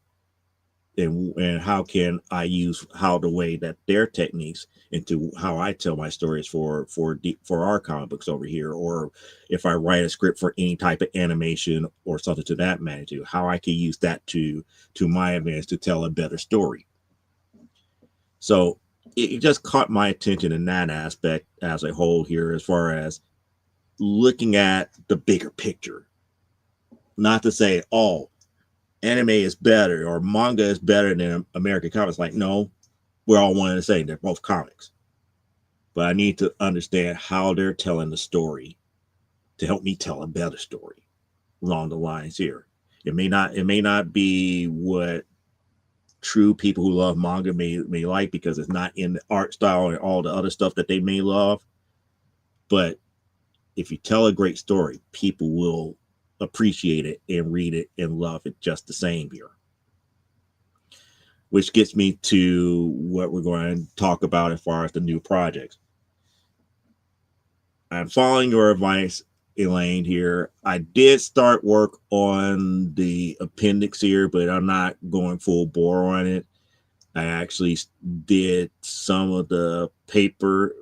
S2: and how can I use the way that their techniques into how I tell my stories for our comic books over here, or if I write a script for any type of animation or something to that magnitude, how I can use that to my advantage to tell a better story. So it just caught my attention in that aspect as a whole here, as far as looking at the bigger picture. Not to say, oh, anime is better or manga is better than American comics. Like, no, we're all one and the same. They're both comics. But I need to understand how they're telling the story to help me tell a better story along the lines here. It may not be what true people who love manga may like, because it's not in the art style and all the other stuff that they may love. But if you tell a great story, people will appreciate it and read it and love it just the same here. Which gets me to what we're going to talk about as far as the new projects. I'm following your advice, Elaine, here. I did start work on the appendix here, but I'm not going full bore on it. I actually did some of the paper,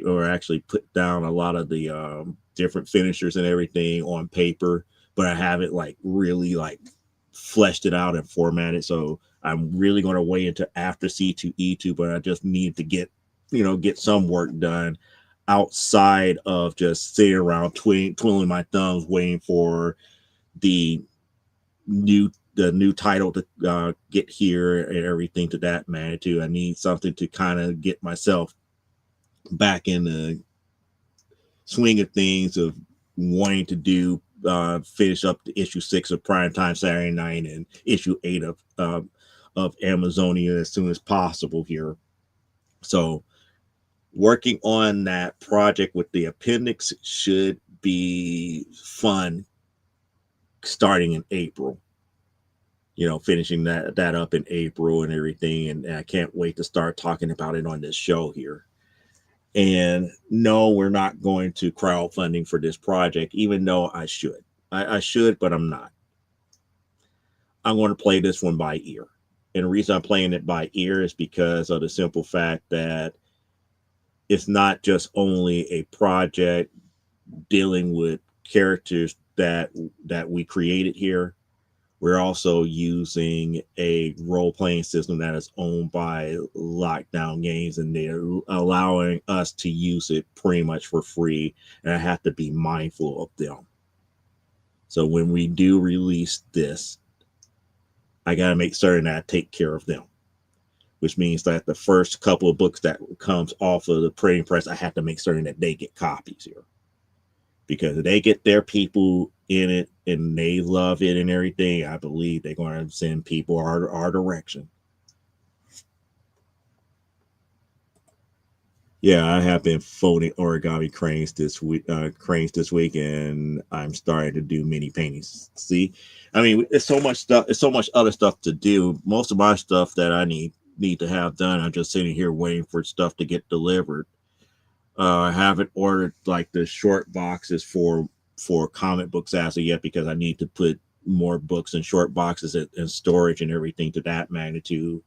S2: or actually put down a lot of the different finishers and everything on paper, but I haven't really fleshed it out and formatted. So I'm really going to wait until after C2E2, but I just need to get some work done outside of just sitting around twiddling my thumbs waiting for the new title to get here and everything to that magnitude. I need something to kind of get myself back in the swing of things, of wanting to do finish up the issue 6 of Primetime Saturday Night and issue 8 of Amazonia as soon as possible here. So working on that project with the appendix should be fun, starting in April. Finishing that up in April and everything, and I can't wait to start talking about it on this show here. And no, we're not going to crowdfunding for this project, even though I should. I should, but I'm not. I'm going to play this one by ear. And the reason I'm playing it by ear is because of the simple fact that it's not just only a project dealing with characters that we created here. We're also using a role-playing system that is owned by Lockdown Games, and they're allowing us to use it pretty much for free, and I have to be mindful of them. So when we do release this, I got to make certain that I take care of them, which means that the first couple of books that comes off of the printing press, I have to make certain that they get copies here. Because if they get their people in it and they love it and everything, I believe they're going to send people our direction. Yeah, I have been folding origami cranes this week, and I'm starting to do mini paintings. See, I mean, it's so much stuff. It's so much other stuff to do. Most of my stuff that I need to have done, I'm just sitting here waiting for stuff to get delivered. I haven't ordered like the short boxes for comic books as of yet because I need to put more books in short boxes and storage and everything to that magnitude.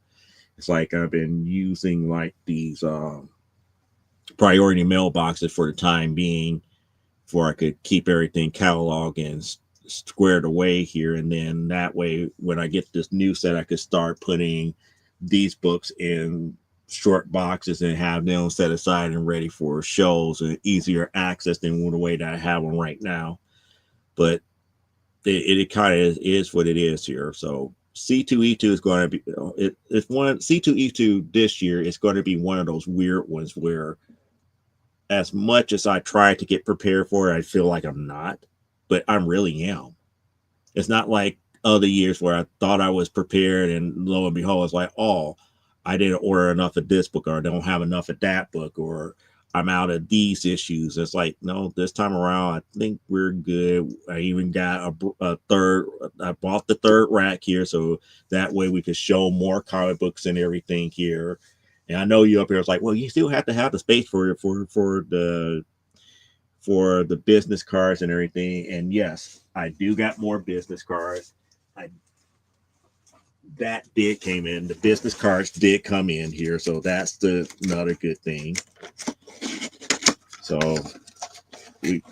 S2: It's like I've been using like these priority mailboxes for the time being, for I could keep everything cataloged and squared away here, and then that way, when I get this new set, I could start putting these books in short boxes and have them set aside and ready for shows and easier access than the way that I have them right now. But it kind of is what it is here. So C2E2 is going to be it's one C2E2 this year. It's going to be one of those weird ones where, as much as I try to get prepared for it, I feel like I'm not, but I really am. It's not like other years where I thought I was prepared, and lo and behold, it's like, oh, I didn't order enough of this book, or I don't have enough of that book, or I'm out of these issues. It's like, no, this time around, I think we're good. I even got a third, I bought the third rack here, so that way we could show more comic books and everything here. And I know you up here is like, well, you still have to have the space for the business cards and everything. And yes, I do got more business cards. I that did came in. The business cards did come in here, so that's the another good thing. So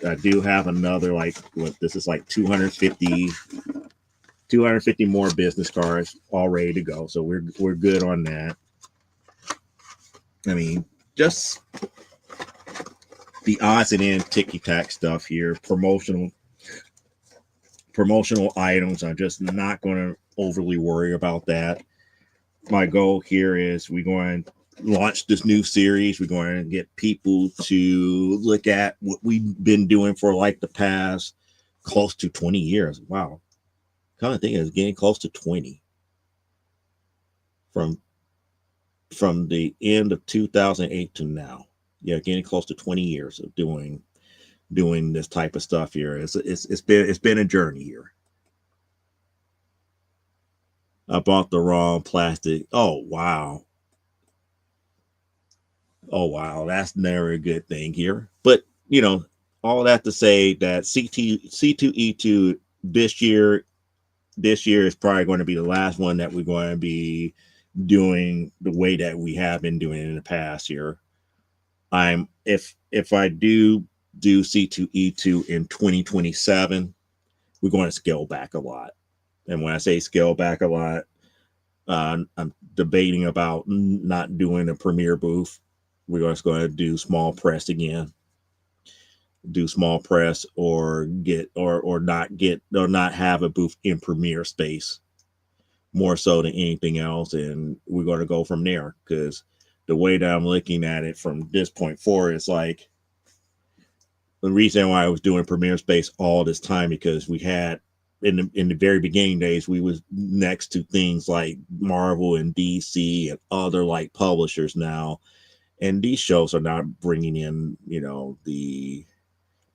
S2: I do have another, like, what, this is like 250 more business cards all ready to go. So we're good on that. I mean, just the odds and ends ticky tack stuff here, promotional items. I'm just not going to overly worry about that. My goal here is we're going to launch this new series. We're going to get people to look at what we've been doing for like the past close to 20 years. Wow. Kind of thing is getting close to 20 from the end of 2008 to now. Yeah, getting close to 20 years of doing this type of stuff here. It's been a journey here. I bought the wrong plastic. Oh wow. Oh wow. That's never a good thing here. But all that to say that C2E2 this year is probably going to be the last one that we're going to be doing the way that we have been doing it in the past here. If I do C2E2 in 2027, we're going to scale back a lot. And when I say scale back a lot, I'm debating about not doing a premiere booth. We're just going to do small press again. Do small press, or not have a booth in premiere space, more so than anything else. And we're going to go from there, because the way that I'm looking at it from this point forward, it's like, the reason why I was doing premiere space all this time, because we had in the very beginning days, we was next to things like Marvel and DC and other like publishers now, and these shows are not bringing in the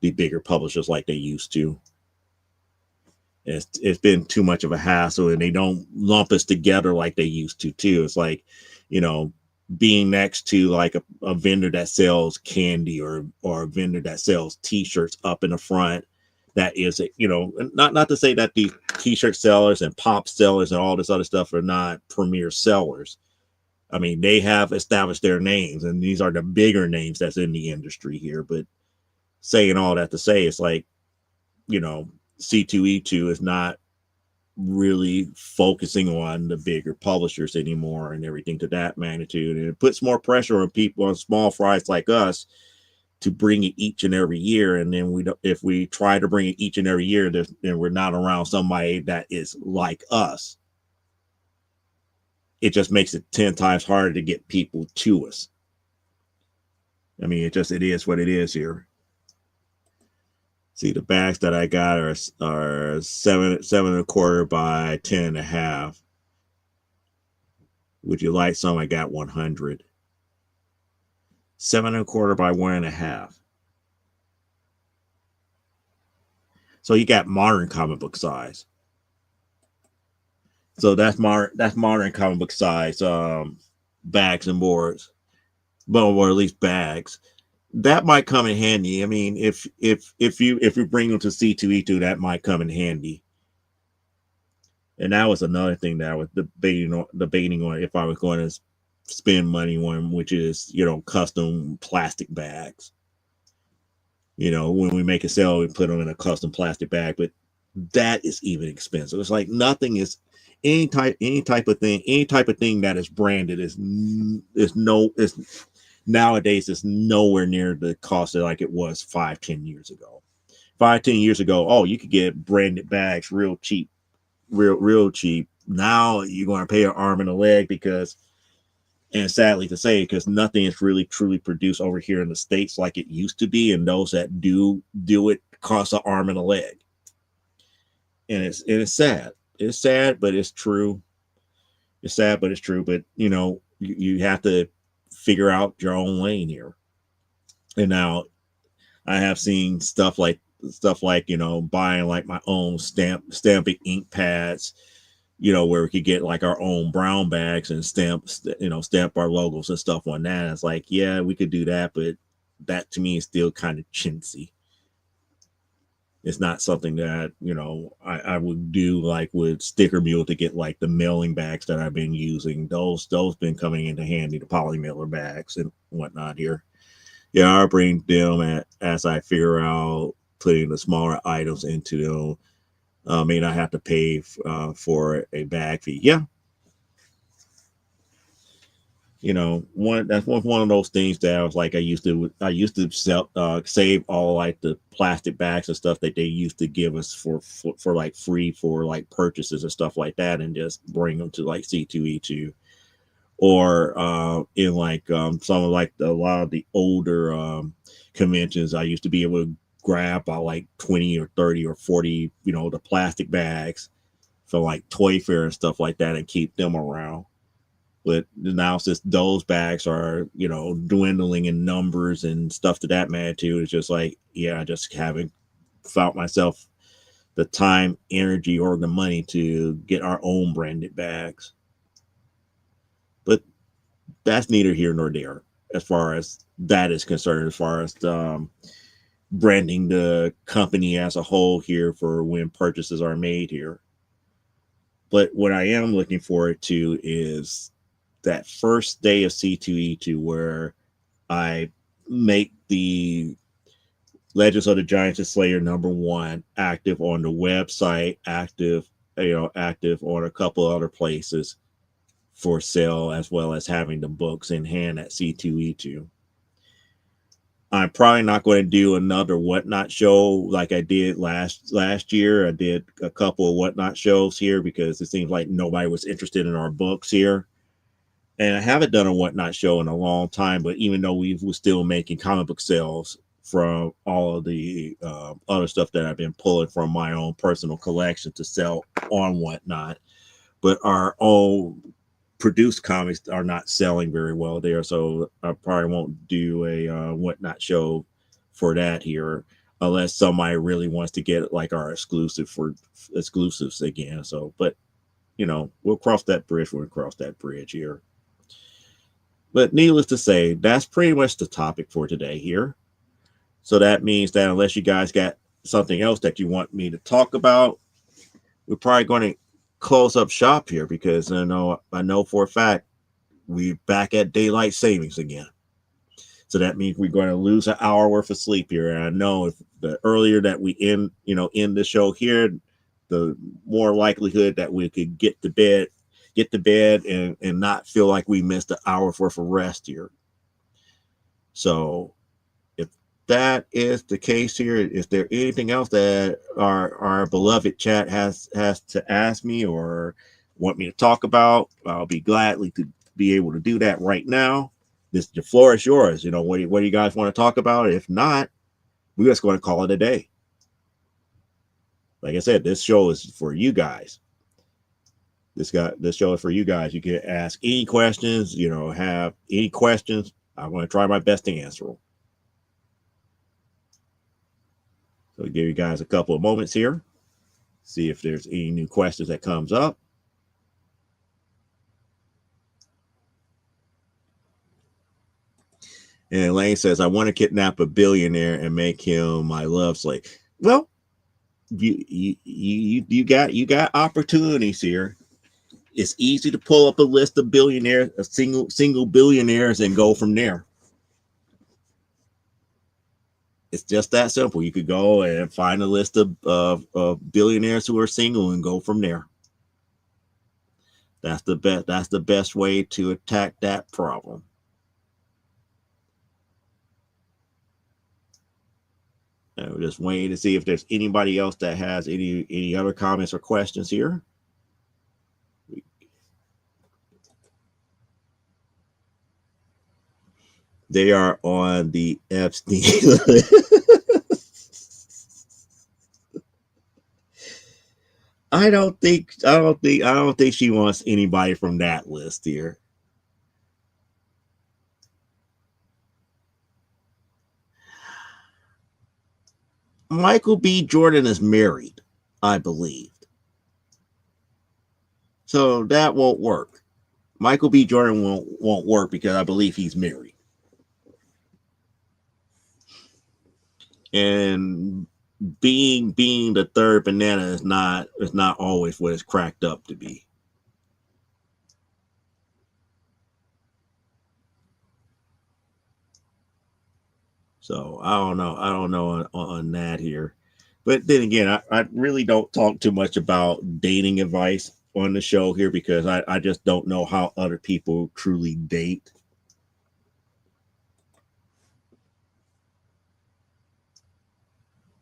S2: bigger publishers like they used to. It's been too much of a hassle, and they don't lump us together like they used to too. It's like, being next to like a vendor that sells candy, or a vendor that sells t-shirts up in the front. That is, not to say that the t-shirt sellers and pop sellers and all this other stuff are not premier sellers. I mean, they have established their names, and these are the bigger names that's in the industry here. But saying all that to say, it's like, C2E2 is not really focusing on the bigger publishers anymore and everything to that magnitude. And it puts more pressure on people, on small fries like us, to bring it each and every year. And then if we try to bring it each and every year, then we're not around somebody that is like us. It just makes it 10 times harder to get people to us. I mean, it is what it is here. See, the bags that I got are 7.25 by 10.5. Would you like some? I got 100. 7 1/4 by 1.5. So you got modern comic book size. So that's modern comic book size bags and boards, well, or at least bags. That might come in handy. I mean, if you bring them to C2E2, that might come in handy. And that was another thing that I was debating on if I was going to spend money on, which is custom plastic bags. When we make a sale, we put them in a custom plastic bag, but that is even expensive. It's like nothing is any type of thing that is branded is nowadays is nowhere near the cost of like it was 5-10 years ago. 5-10 years ago, oh, you could get branded bags real cheap, real cheap. Now you're going to pay an arm and a leg because, and sadly to say, because nothing is really truly produced over here in the States like it used to be, and those that do it cost an arm and a leg. And it's sad. It's sad, but it's true. It's sad, but it's true. But you have to figure out your own lane here. And now I have seen stuff like buying like my own stamping ink pads, where we could get like our own brown bags and stamp our logos and stuff on that. And it's like, yeah, we could do that, but that to me is still kind of chintzy. It's not something that I would do like with Sticker Mule to get like the mailing bags that I've been using. Those been coming into handy, the poly mailer bags and whatnot here. Yeah, I'll bring them as I figure out putting the smaller items into them. May not have to pay for a bag fee. Yeah. That's one of those things that I was like, I used to save all like the plastic bags and stuff that they used to give us for like free for like purchases and stuff like that, and just bring them to like C2E2 or in like some of like a lot of the older conventions. I used to be able to grab about like 20 or 30 or 40 the plastic bags for like Toy Fair and stuff like that and keep them around. But now since those bags are dwindling in numbers and stuff to that magnitude, it's just like, yeah, I just haven't found myself the time, energy, or the money to get our own branded bags. But that's neither here nor there as far as that is concerned, as far as branding the company as a whole here for when purchases are made here. But what I am looking forward to is that first day of C2E2 where I make the Legends of the Giants and Slayer #1 active on the website, active on a couple other places for sale, as well as having the books in hand at C2E2. I'm probably not going to do another Whatnot show like I did last year. I did a couple of Whatnot shows here because it seems like nobody was interested in our books here. And I haven't done a Whatnot show in a long time, but even though we were still making comic book sales from all of the other stuff that I've been pulling from my own personal collection to sell on Whatnot, but our own produced comics are not selling very well there. So I probably won't do a Whatnot show for that here unless somebody really wants to get like our exclusives again. So, but we'll cross that bridge when we cross that bridge here. But needless to say, that's pretty much the topic for today here. So that means that unless you guys got something else that you want me to talk about, we're probably going to close up shop here because I know for a fact we're back at daylight savings again. So that means we're going to lose an hour worth of sleep here. And I know if the earlier that we end the show here, the more likelihood that we could get to bed and not feel like we missed an hour worth of rest here. So if that is the case here, is there anything else that our beloved chat has to ask me or want me to talk about? I'll be gladly to be able to do that right now. The floor is yours. What do you guys want to talk about? If not, we're just going to call it a day. Like I said, this show is for you guys. This show is for you guys. You can ask any questions, have any questions, I'm going to try my best to answer them. So I'll give you guys a couple of moments here. See if there's any new questions that comes up. And Lane says, I want to kidnap a billionaire and make him my love slave. Well, you got opportunities here. It's easy to pull up a list of billionaires, single billionaires, and go from there. It's just that simple. You could go and find a list of billionaires who are single and go from there. That's the best way to attack that problem. And we're just waiting to see if there's anybody else that has any other comments or questions here. They are on the Epstein list. I don't think she wants anybody from that list here. Michael B. Jordan is married, I believe. So that won't work. Michael B. Jordan won't work because I believe he's married. And being the third banana is not always what it's cracked up to be. So I don't know on that here. But then again, I really don't talk too much about dating advice on the show here because I just don't know how other people truly date.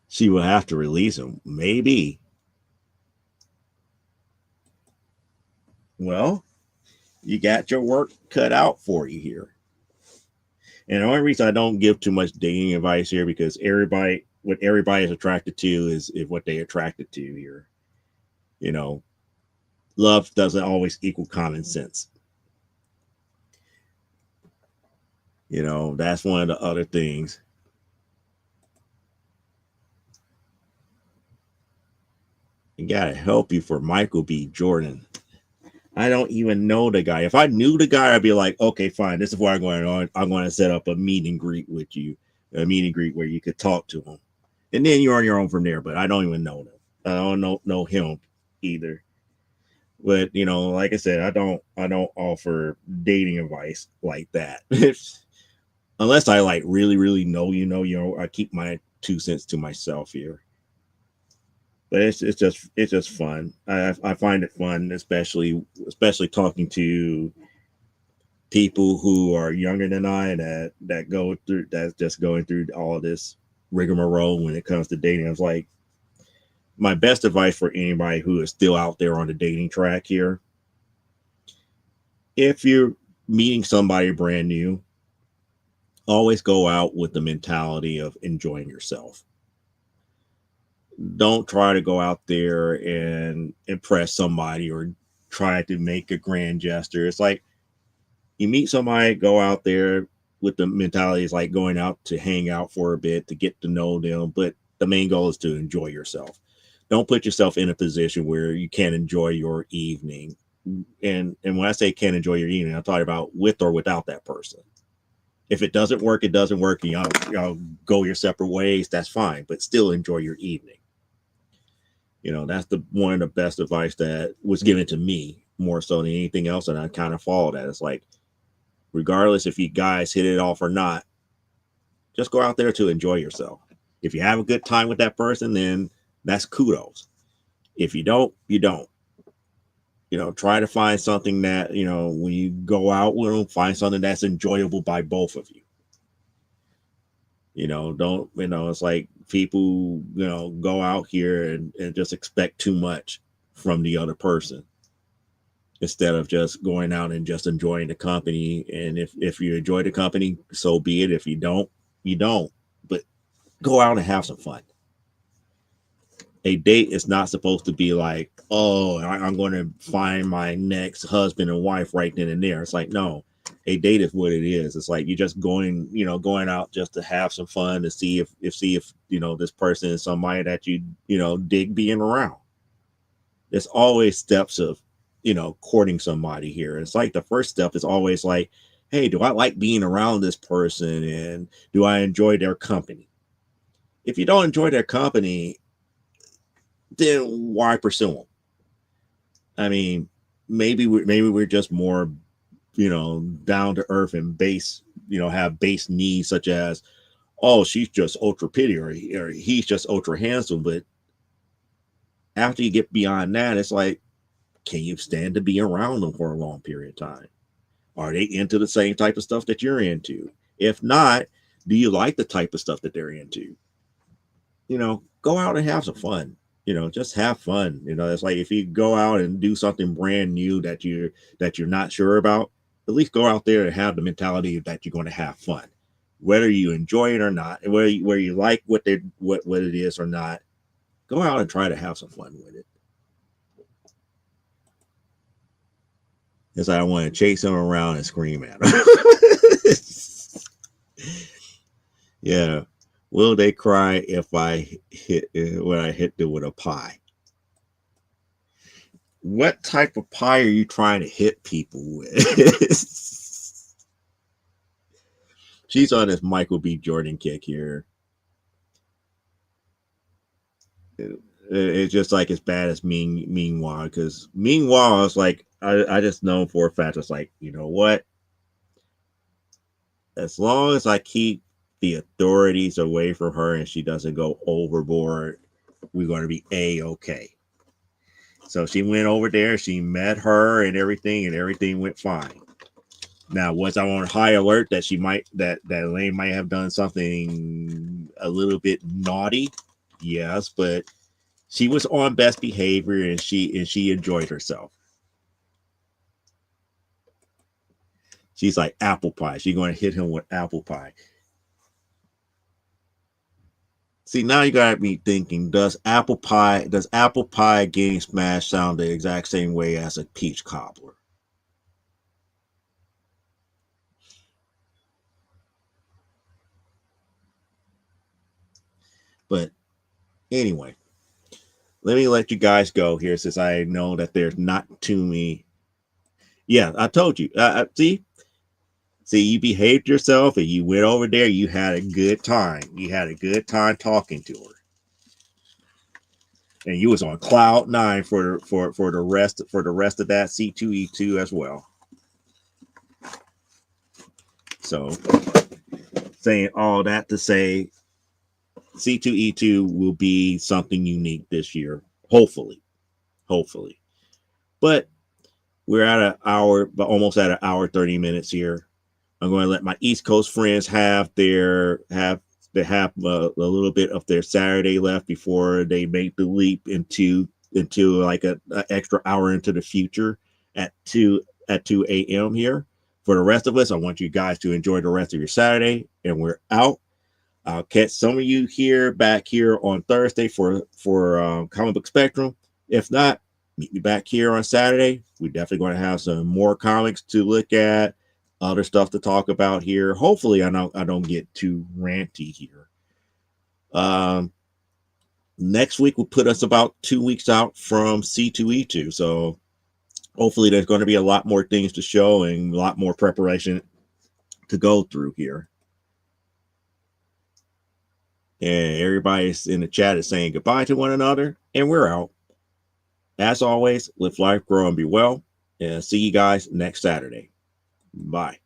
S2: She will have to release him. Maybe. Well, you got your work cut out for you here. And the only reason I don't give too much dating advice here because what everybody is attracted to is what they attracted to here. You know, love doesn't always equal common sense. You know, that's one of the other things. You gotta help you for Michael B. Jordan. I don't even know the guy. If I knew the guy, I'd be like, okay, fine. This is where I'm going to set up a meet and greet with you, a meet and greet where you could talk to him, and then you're on your own from there. But I don't even know them. I don't know him either. But you know, like I said, I don't offer dating advice like that. Unless I like really know, I keep my 2 cents to myself here. But it's just fun. I find it fun, especially talking to people who are younger than I that's just going through all this rigmarole when it comes to dating. I was like, my best advice for anybody who is still out there on the dating track here: if you're meeting somebody brand new, always go out with the mentality of enjoying yourself. Don't try to go out there and impress somebody or try to make a grand gesture. It's like you meet somebody, go out there with the mentality is like going out to hang out for a bit to get to know them, but the main goal is to enjoy yourself. Don't put yourself in a position where you can't enjoy your evening. And when I say can't enjoy your evening, I'm talking about with or without that person. If it doesn't work, it doesn't work. Y'all go your separate ways. That's fine, but still enjoy your evening. You know, that's one of the best advice that was given to me more so than anything else. And I kind of follow that. It's like, regardless if you guys hit it off or not, just go out there to enjoy yourself. If you have a good time with that person, then that's kudos. If you don't, you don't. You know, try to find something that, you know, when you go out with them, find something that's enjoyable by both of you. You know, don't, you know, it's like people, you know, go out here and just expect too much from the other person instead of just going out and just enjoying the company. And if you enjoy the company, so be it. If you don't, you don't. But go out and have some fun. A date is not supposed to be like, oh, I'm going to find my next husband and wife right then and there. It's like, no, A date is what it is. It's like you're just going, going out just to have some fun, to see if this person is somebody that you dig being around. There's always steps of courting somebody here. It's like the first step is always like, hey, do I like being around this person, and do I enjoy their company? If you don't enjoy their company, then why pursue them? I mean, maybe we're just more down to earth and base, have base needs, such as, oh, she's just ultra pretty, or he's just ultra handsome. But after you get beyond that, it's like, can you stand to be around them for a long period of time? Are they into the same type of stuff that you're into? If not, do you like the type of stuff that they're into? Go out and have some fun. Just have fun. It's like, if you go out and do something brand new that you're not sure about, at least go out there and have the mentality that you're going to have fun, whether you enjoy it or not, and where you like what it is or not. Go out and try to have some fun with it. Because I don't want to chase them around and scream at them. Yeah. Will they cry if I hit them with a pie? What type of pie are you trying to hit people with? She's on this Michael B. Jordan kick here. It's just like as bad as Meanwhile, because Meanwhile is like, I just know for a fact, it's like, you know what? As long as I keep the authorities away from her and she doesn't go overboard, we're going to be A-okay. So she went over there, she met her and everything went fine. Now, was I on high alert that that Elaine might have done something a little bit naughty? Yes, but she was on best behavior, and she enjoyed herself. She's like apple pie. She's going to hit him with apple pie. See, now you got me thinking, does apple pie getting smashed sound the exact same way as a peach cobbler? But anyway, let me let you guys go here, since I know that there's not too many. Yeah, I told you. See, you behaved yourself and you went over there. You had a good time. You had a good time talking to her, and you was on cloud nine for the rest of that C2E2 as well. So, saying all that to say, C2E2 will be something unique this year, hopefully. But we're at an hour, but almost at an hour 30 minutes here. I'm going to let my East Coast friends have a little bit of their Saturday left before they make the leap into like an extra hour into the future at 2 a.m. here. For the rest of us, I want you guys to enjoy the rest of your Saturday, and we're out. I'll catch some of you back here on Thursday for Comic Book Spectrum. If not, meet me back here on Saturday. We're definitely going to have some more comics to look at, other stuff to talk about here. Hopefully, I don't get too ranty here. Next week will put us about 2 weeks out from C2E2. So hopefully there's going to be a lot more things to show and a lot more preparation to go through here. And everybody's in the chat is saying goodbye to one another, and we're out. As always, live life, grow, and be well. And see you guys next Saturday. Bye.